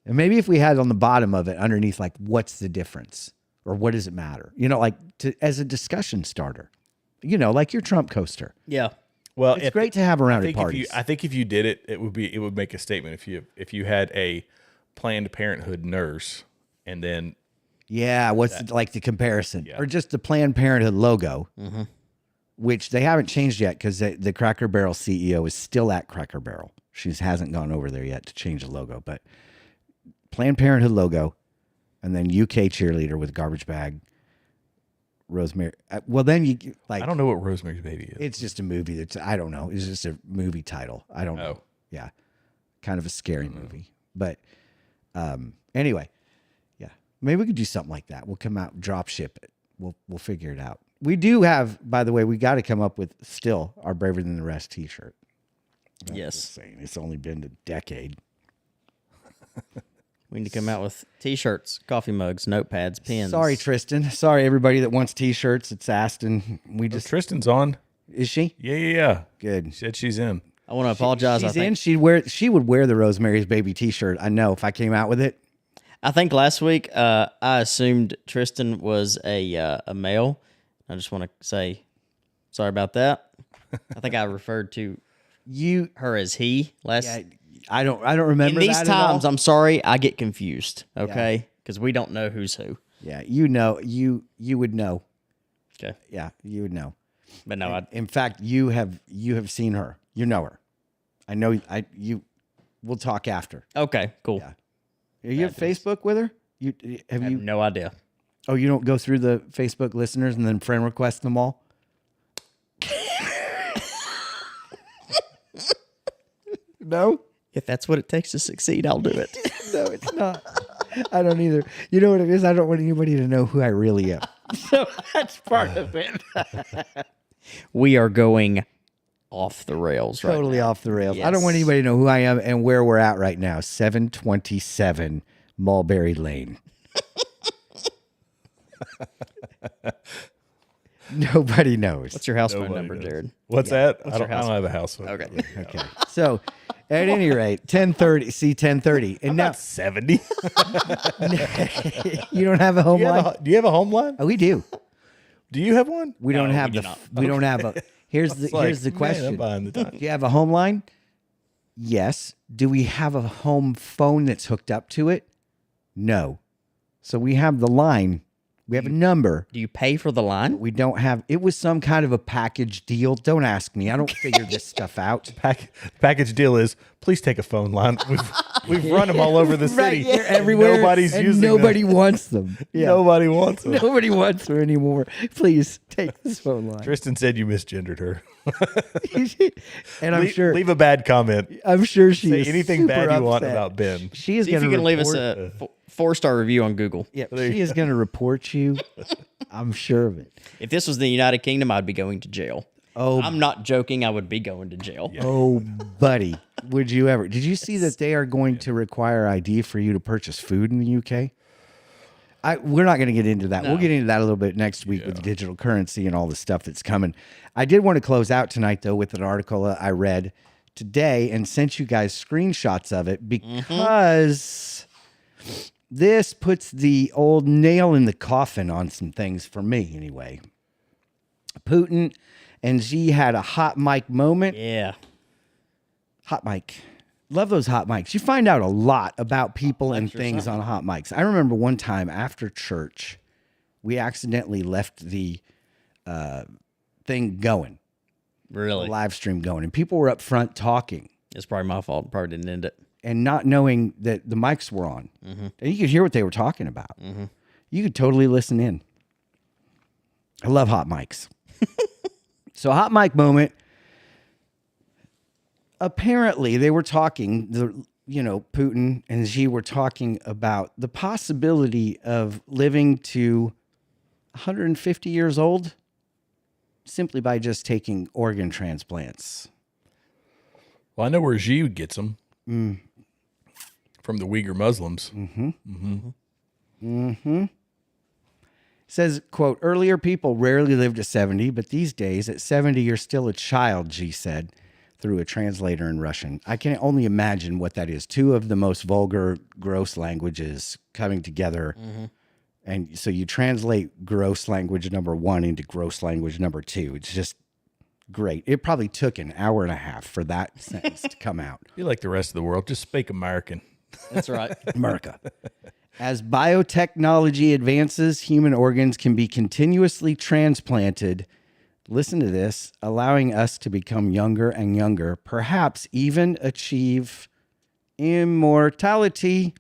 And maybe if we had on the bottom of it underneath, like, what's the difference or what does it matter? Like as a discussion starter, like your Trump coaster. Yeah. Well, it's great to have around at parties. I think if you did it, it would make a statement. If you had a Planned Parenthood nurse, and then what's like the comparison, or just the Planned Parenthood logo, which they haven't changed yet because the Cracker Barrel CEO is still at Cracker Barrel. She hasn't gone over there yet to change the logo, but Planned Parenthood logo, and then UK cheerleader with garbage bag. Rosemary. Well, then you like. I don't know what Rosemary's Baby is. It's just a movie. I don't know. It's just a movie title. I don't know. Yeah, kind of a scary movie. But anyway, yeah, maybe we could do something like that. We'll come out, drop ship it. We'll figure it out. We do have, by the way, we got to come up with still our Braver Than the Rest T-shirt. Yes, saying it's only been a decade. We need to come out with T-shirts, coffee mugs, notepads, pens. Sorry, Tristan. Sorry, everybody that wants T-shirts. It's Aston. We just Tristan's on. Is she? Yeah. Good. She said she's in. I want to apologize. She's in. She would wear the Rosemary's Baby T-shirt. I know if I came out with it. I think last week I assumed Tristan was a male. I just want to say sorry about that. I think I referred to her as he last. Yeah, I don't remember. In these that times, at all. I'm sorry, I get confused. Okay, because we don't know who's who. Yeah, you would know. Okay. Yeah, you would know. But no, in fact, you have seen her. You know her. I know. We'll talk after. Okay, cool. Yeah. Are you have Facebook with her? I have no idea. Oh, you don't go through the Facebook listeners and then friend request them all? No? If that's what it takes to succeed, I'll do it. No, it's not. I don't either. You know what it is? I don't want anybody to know who I really am. So that's part of it. We are going off the rails right now. Totally off the rails. Yes. I don't want anybody to know who I am and where we're at right now. 727 Mulberry Lane. Nobody knows. What's your house phone number, Jared? What's that? What's I don't have a house phone. Okay. Okay. So, at any rate, 10:30. See, 10:30, and I'm now not 70. you don't have a home line. Do you have a home line? Oh, we do. Do you have one? We don't have we the. do not. We don't have a. Here's the Man, question. I'm behind the time. Do you have a home line? Yes. Do we have a home phone that's hooked up to it? No. So we have the line. We have a number. Do you pay for the line? We don't have. It was some kind of a package deal. Don't ask me. I don't figure this stuff out. Package deal is please take a phone line. We've run them all over the city. They're everywhere. Nobody's and using nobody them. wants them. Yeah. Nobody wants them. Nobody wants her anymore. Please take this phone line. Tristan said you misgendered her. And I'm sure. Leave a bad comment. I'm sure she Say is anything super bad you want upset. about Ben. She is See if going you to can leave us a 4-star review on Google. Yeah, she is going to report you. I'm sure of it. If this was the United Kingdom, I'd be going to jail. Oh, I'm not joking. I would be going to jail. Oh, buddy, would you ever? Did you see that they are going to require ID for you to purchase food in the UK? We're not going to get into that. No. We'll get into that a little bit next week with digital currency and all the stuff that's coming. I did want to close out tonight, though, with an article I read today and sent you guys screenshots of it because this puts the old nail in the coffin on some things for me, anyway. Putin and Xi had a hot mic moment. Yeah. Hot mic. Love those hot mics. You find out a lot about people and things on hot mics. I remember one time after church, we accidentally left the thing going. Really? The live stream going. And people were up front talking. It's probably my fault. Probably didn't end it. And not knowing that the mics were on. Mm-hmm. And you could hear what they were talking about. Mm-hmm. You could totally listen in. I love hot mics. So hot mic moment. Apparently, they were talking, Putin and Xi were talking about the possibility of living to 150 years old simply by just taking organ transplants. Well, I know where Xi gets them. From the Uyghur Muslims. Says, quote, earlier people rarely lived to 70, but these days at 70, you're still a child, Xi said through a translator in Russian. I can only imagine what that is. Two of the most vulgar, gross languages coming together. And so you translate gross language number 1 into gross language number 2. It's just Great. It probably took an hour and a half for that sentence to come out. Be like the rest of the world. Just speak American. That's right. America. As biotechnology advances, human organs can be continuously transplanted. Listen to this, allowing us to become younger and younger, perhaps even achieve immortality.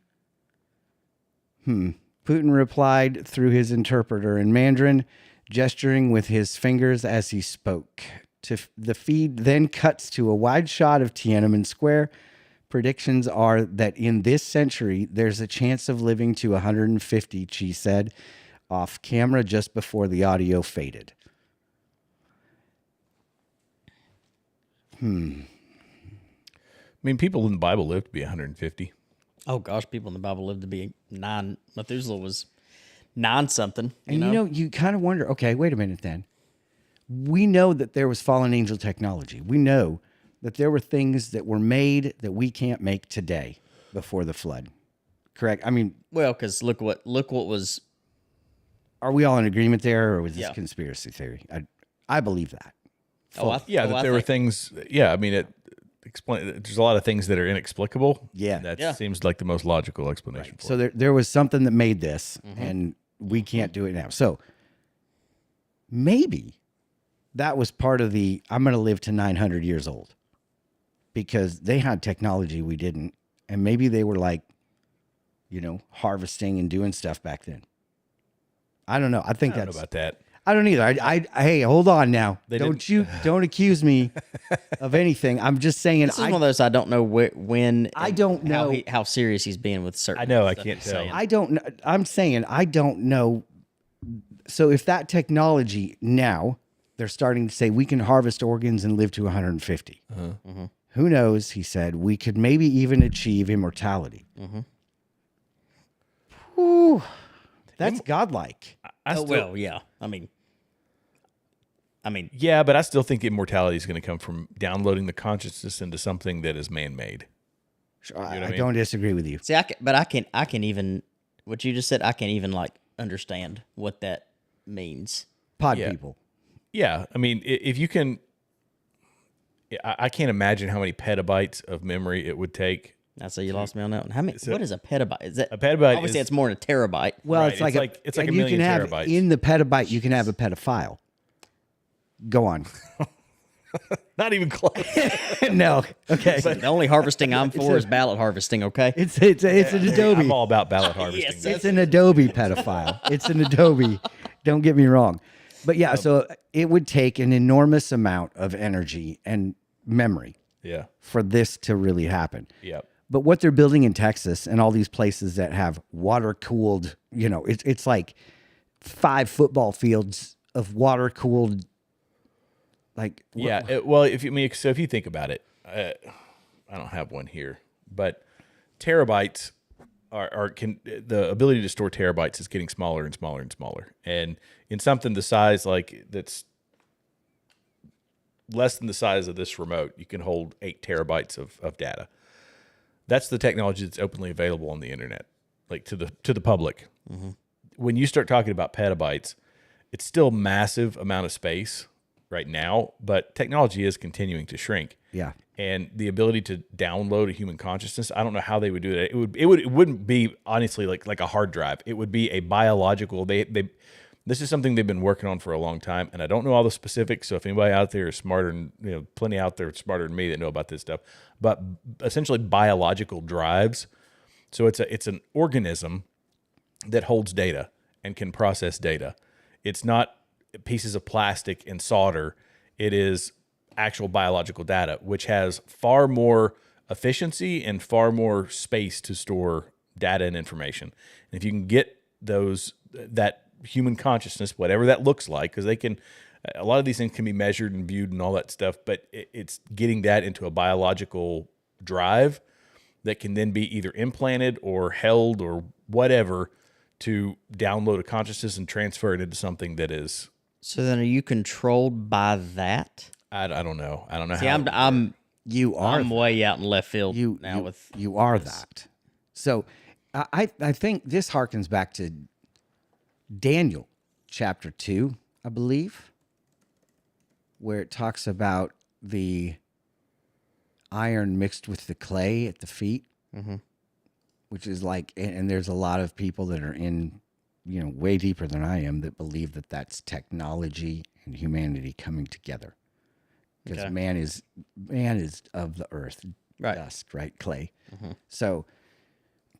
Putin replied through his interpreter in Mandarin, gesturing with his fingers as he spoke. The feed then cuts to a wide shot of Tiananmen Square. Predictions are that in this century, there's a chance of living to 150, Xi said, off camera just before the audio faded. I mean, people in the Bible lived to be 150. Oh gosh, people in the Bible lived to be 9. Methuselah was 9 something. And you kind of wonder, okay, wait a minute then. We know that there was fallen angel technology. We know that there were things that were made that we can't make today before the flood. Correct? I mean, well, because look what was. Are we all in agreement there, or was this Yeah. conspiracy theory? I believe that. There were things. Yeah, I mean, there's a lot of things that are inexplicable. Yeah. That seems like the most logical explanation. So there was something that made this, and we can't do it now. So maybe that was part of the I'm going to live to 900 years old, because they had technology we didn't, and maybe they were like, harvesting and doing stuff back then. I don't know. I think I don't know about that. I don't either. Hey, hold on now. Don't accuse me of anything. I'm just saying. This is one of those I don't know when. I don't know how serious he's being with certain. I know. I stuff can't he's tell. saying. I don't know. I'm saying I don't know. So if that technology now they're starting to say we can harvest organs and live to 150. Who knows? He said we could maybe even achieve immortality. Whew, that's godlike. Yeah. I mean, yeah, but I still think immortality is going to come from downloading the consciousness into something that is man-made. I don't disagree with you. see, I can even what you just said. I can even understand what that means. Pod Yeah. people. Yeah, I mean, if you can, I can't imagine how many petabytes of memory it would take. I say you lost me on that one. How many? What is a petabyte? Is that a petabyte? Obviously, it's more than a terabyte. Well, Right, it's like it's like a and million you can have terabytes. in the petabyte. You can have a pedophile. Go on. Not even close. No. Okay. The only harvesting I'm for is ballot harvesting. Okay. It's an Adobe. I'm all about ballot harvesting. Yes, It's an Adobe pedophile. It's an Adobe. Don't get me wrong. But yeah, so it would take an enormous amount of energy and memory Yeah. for this to really happen. Yep. But what they're building in Texas and all these places that have water cooled, it's like 5 football fields of water cooled. Like, Yeah. If you think about it, I don't have one here, but terabytes the ability to store terabytes is getting smaller and smaller and smaller. And in something the size that's less than the size of this remote, you can hold 8 terabytes of data. That's the technology that's openly available on the internet, to the public. When you start talking about petabytes, it's still a massive amount of space right now, but technology is continuing to shrink. Yeah. And the ability to download a human consciousness, I don't know how they would do that. It wouldn't be honestly like a hard drive. It would be a biological. This is something they've been working on for a long time, and I don't know all the specifics. So if anybody out there is smarter, and plenty out there smarter than me that know about this stuff, but essentially biological drives. So it's an organism that holds data and can process data. It's not pieces of plastic and solder. It is actual biological data, which has far more efficiency and far more space to store data and information. And if you can get that human consciousness, whatever that looks like, because a lot of these things can be measured and viewed and all that stuff, but it's getting that into a biological drive that can then be either implanted or held or whatever to download a consciousness and transfer it into something that is. So then, are you controlled by that? I don't know. I don't know See, how. I'm I'm way out in left field you are that. So I think this harkens back to Daniel chapter 2, I believe, where it talks about the iron mixed with the clay at the feet, which is like, and there's a lot of people that are in, way deeper than I am that believe that that's technology and humanity coming together. Because man is of the earth, dust, right? Clay. So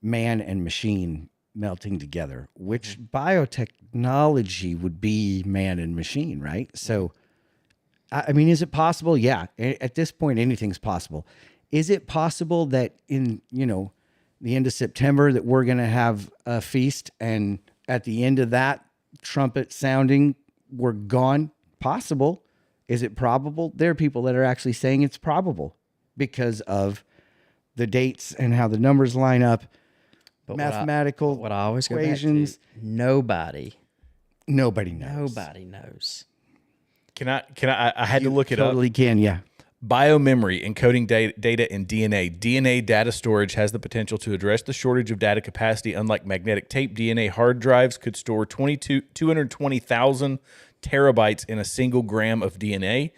man and machine melting together, which biotechnology would be man and machine, right? So, I mean, is it possible? Yeah. At this point, anything's possible. Is it possible that in, the end of September that we're going to have a feast and at the end of that trumpet sounding, we're gone? Possible. Is it probable? There are people that are actually saying it's probable because of the dates and how the numbers line up. But mathematical what I always go equations. back to, nobody knows. Can I had to look it up. Totally can, yeah. Biomemory, encoding data in DNA. DNA data storage has the potential to address the shortage of data capacity. Unlike magnetic tape, DNA hard drives could store 220,000 terabytes in a single gram of DNA,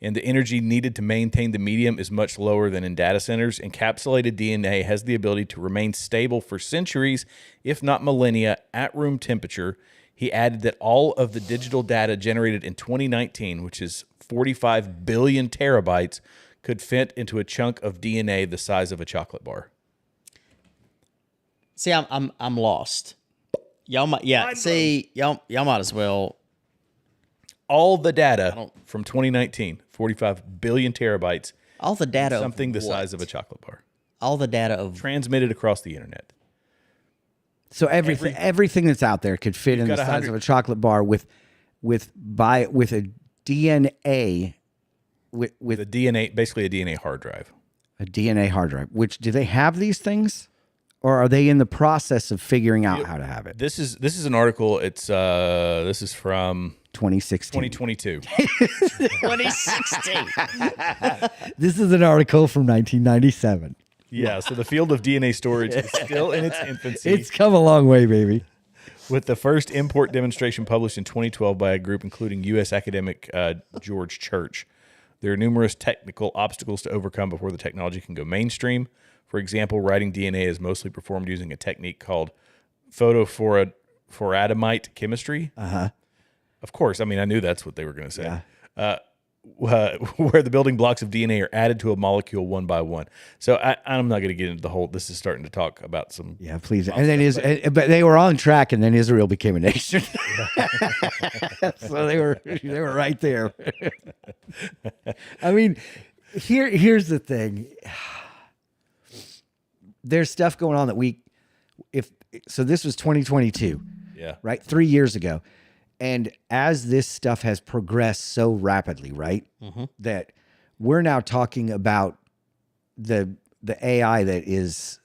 and the energy needed to maintain the medium is much lower than in data centers. Encapsulated DNA has the ability to remain stable for centuries, if not millennia, at room temperature. He added that all of the digital data generated in 2019, which is 45 billion terabytes, could fit into a chunk of DNA the size of a chocolate bar. See, I'm lost. Y'all might, y'all might as well. All the data from 2019, 45 billion terabytes. All the data, something the what? size of a chocolate bar. All the data of transmitted across the internet. So everything that's out there could fit in the size of a chocolate bar with a DNA with a DNA, basically a DNA hard drive. A DNA hard drive. Which, do they have these things, or are they in the process of figuring out how to have it? This is an article. It's this is from 2016. 2022. 2016. This is an article from 1997. Yeah, so the field of DNA storage is still in its infancy. It's come a long way, baby. With the first import demonstration published in 2012 by a group including U.S. academic George Church. There are numerous technical obstacles to overcome before the technology can go mainstream. For example, writing DNA is mostly performed using a technique called photoforadamide chemistry. Of course, I mean, I knew that's what they were going to say. Yeah. Where the building blocks of DNA are added to a molecule one by one. So I'm not going to get into the whole. This is starting to talk about some. Yeah, please. And then but they were on track, and then Israel became a nation. So they were right there. I mean, here's the thing. There's stuff going on that so this was 2022. Yeah. Right, 3 years ago. And as this stuff has progressed so rapidly, right, that we're now talking about the AI that is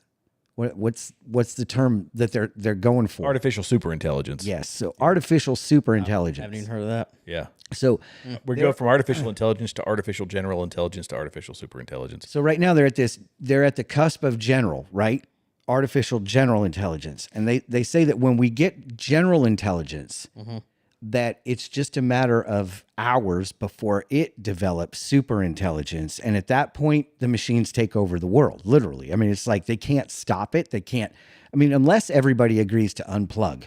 what's the term that they're going for? Artificial superintelligence. Yes, so artificial superintelligence. I haven't even heard of that. Yeah. So we go from artificial intelligence to artificial general intelligence to artificial superintelligence. So right now they're at the cusp of general, right? Artificial general intelligence, and they say that when we get general intelligence. That it's just a matter of hours before it develops super intelligence. And at that point, the machines take over the world, literally. I mean, it's like they can't stop it. They can't, unless everybody agrees to unplug.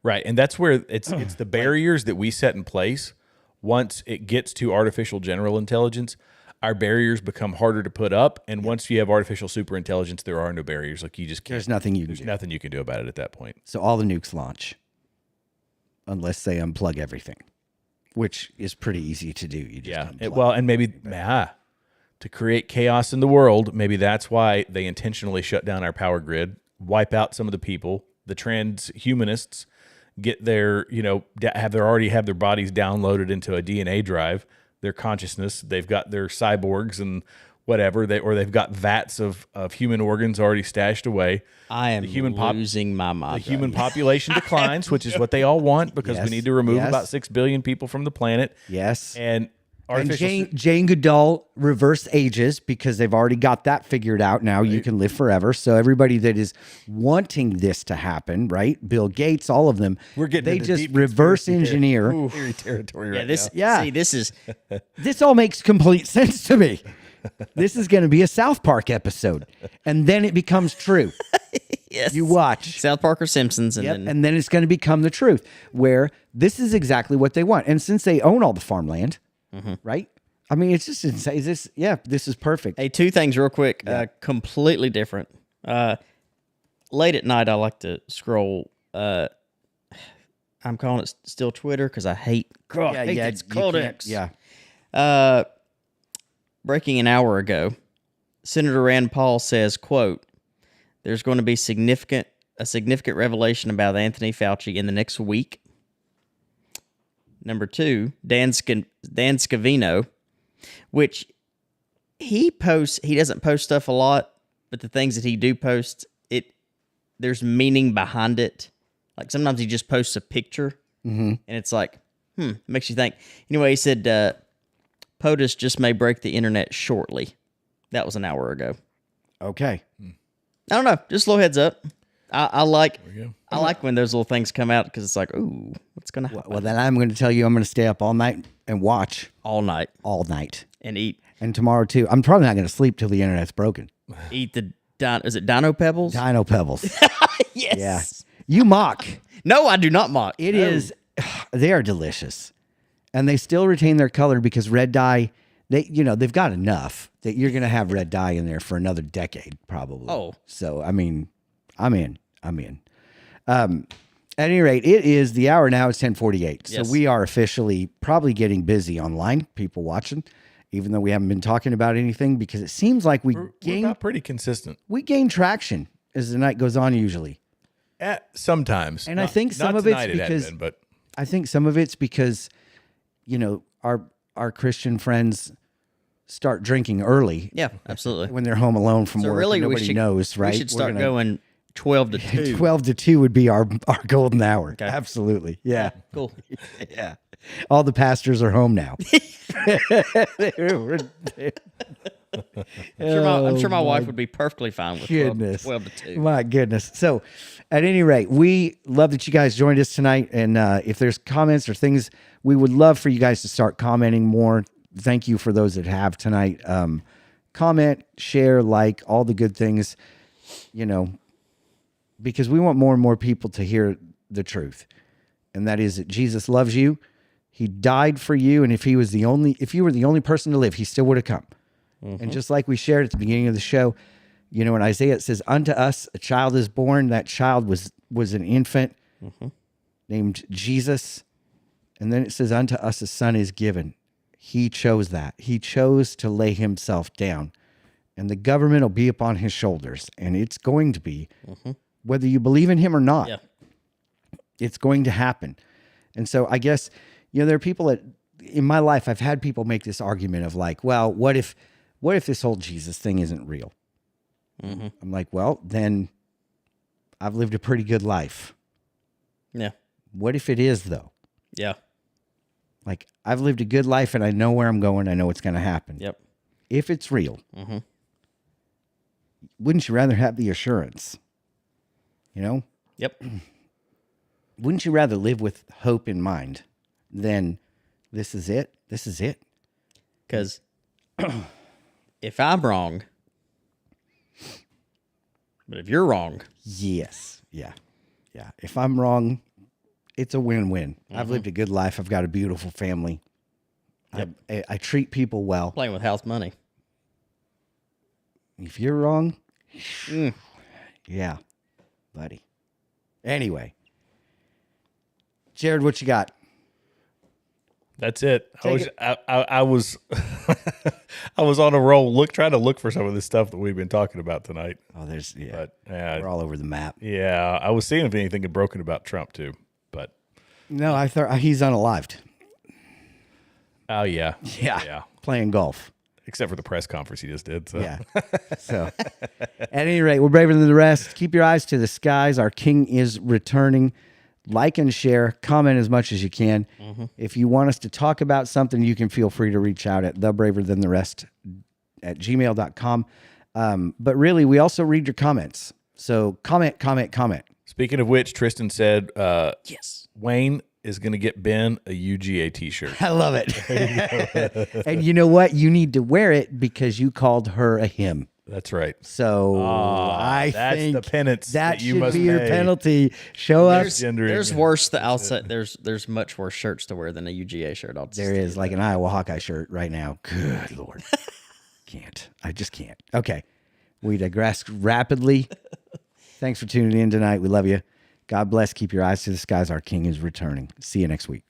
Right. And that's where it's the barriers that we set in place. Once it gets to artificial general intelligence, our barriers become harder to put up. And once you have artificial super intelligence, there are no barriers. Like you just can't. There's nothing you can do. Nothing you can do about it at that point. So all the nukes launch. Unless they unplug everything, which is pretty easy to do. You just unplug. And maybe to create chaos in the world, maybe that's why they intentionally shut down our power grid, wipe out some of the people, the transhumanists get their, already have their bodies downloaded into a DNA drive, their consciousness. They've got their cyborgs and whatever, they've got vats of human organs already stashed away. I am losing my mind. The human population declines, which is what they all want because we need to remove about 6 billion people from the planet. Yes. And And Jane Goodall reverse ages because they've already got that figured out. Now you can live forever. So everybody that is wanting this to happen, right? Bill Gates, all of them, they just reverse engineer. Territory Yeah, right this now. see, this is This all makes complete sense to me. This is going to be a South Park episode, and then it becomes true. yes. You watch. South Park or Simpsons, and Yep, then and then it's going to become the truth, where this is exactly what they want. And since they own all the farmland, right? I mean, it's just insane. This is perfect. hey, two things real quick, completely different. Late at night, I like to scroll. I'm calling it still Twitter because I hate. It's you called can't- X. Yeah. Breaking an hour ago, Senator Rand Paul says, "quote There's going to be a significant revelation about Anthony Fauci in the next week." Number two, Dan Scavino, which he doesn't post stuff a lot, but the things that he do post, there's meaning behind it. Like sometimes he just posts a picture, and it's like, it makes you think. Anyway, he said, POTUS just may break the internet shortly. That was an hour ago. Okay. I don't know. Just a little heads up. I like when those little things come out because it's like, ooh, what's going to happen? Well, then I'm going to tell you I'm going to stay up all night and watch. All night. And eat. And tomorrow, too. I'm probably not going to sleep till the internet's broken. Eat is it Dino Pebbles? Dino Pebbles. Yes. Yeah. You mock. No, I do not mock. It is. They are delicious. And they still retain their color because red dye, they've got enough that you're going to have red dye in there for another decade, probably. Oh. So, I mean, I'm in. At any rate, it is the hour now. It's 10:48. Yes. So we are officially probably getting busy online, people watching, even though we haven't been talking about anything because it seems like We're about pretty consistent. we gain traction as the night goes on usually. Sometimes. And I think some of it's because but I think some of it's because, our Christian friends start drinking early. Yeah, absolutely. When they're home alone from So work. really, Nobody knows, right? We should start going 12 to 2. 12 to 2 would be our golden hour. Okay. Absolutely. Yeah. Cool. Yeah. All the pastors are home now. I'm sure my wife would be perfectly fine with 12 to 2. My goodness. So, at any rate, we love that you guys joined us tonight. And if there's comments or things, we would love for you guys to start commenting more. Thank you for those that have tonight. Comment, share, like, all the good things, because we want more and more people to hear the truth. And that is that Jesus loves you. He died for you. And if you were the only person to live, he still would have come. And just like we shared at the beginning of the show, in Isaiah, it says, unto us a child is born. That child was an infant named Jesus. And then it says, unto us a son is given. He chose that. He chose to lay himself down. And the government will be upon his shoulders. And it's going to be, whether you believe in him or not, it's going to happen. And so I guess, there are people that, in my life, I've had people make this argument of like, well, what if this whole Jesus thing isn't real? I'm like, well, then I've lived a pretty good life. Yeah. What if it is, though? Yeah. Like, I've lived a good life and I know where I'm going. I know what's going to happen. Yep. If it's real, wouldn't you rather have the assurance? Yep. Wouldn't you rather live with hope in mind than this is it? This is it. Because if I'm wrong, but if you're wrong. Yes. Yeah. Yeah. If I'm wrong, it's a win-win. I've lived a good life. I've got a beautiful family. Yep. I treat people well. Playing with house money. If you're wrong, yeah, buddy. Anyway, Jared, what you got? That's it. I was I was on a roll trying to look for some of this stuff that we've been talking about tonight. Oh, but we're all over the map. Yeah, I was seeing if anything had broken about Trump too, but no, I thought he's unalived. Oh yeah, playing golf. Except for the press conference he just did. So. Yeah. So, at any rate, we're braver than the rest. Keep your eyes to the skies. Our King is returning. like and share, comment as much as you can. If you want us to talk about something, you can feel free to reach out at thebraverthantheRest@gmail.com. But really, we also read your comments. So comment. Speaking of which, Tristan said, Yes. Wayne is going to get Ben a UGA t-shirt. I love it. And you know what? You need to wear it because you called her a him. That's right. So I that's think the penance that that you should must be your pay. penalty. Show us. There's worse the outside. There's much worse shirts to wear than a UGA shirt. There is like an Iowa Hawkeye shirt right now. Good Lord. I just can't. Okay. We digress rapidly. Thanks for tuning in tonight. We love you. God bless. Keep your eyes to the skies. Our King is returning. See you next week.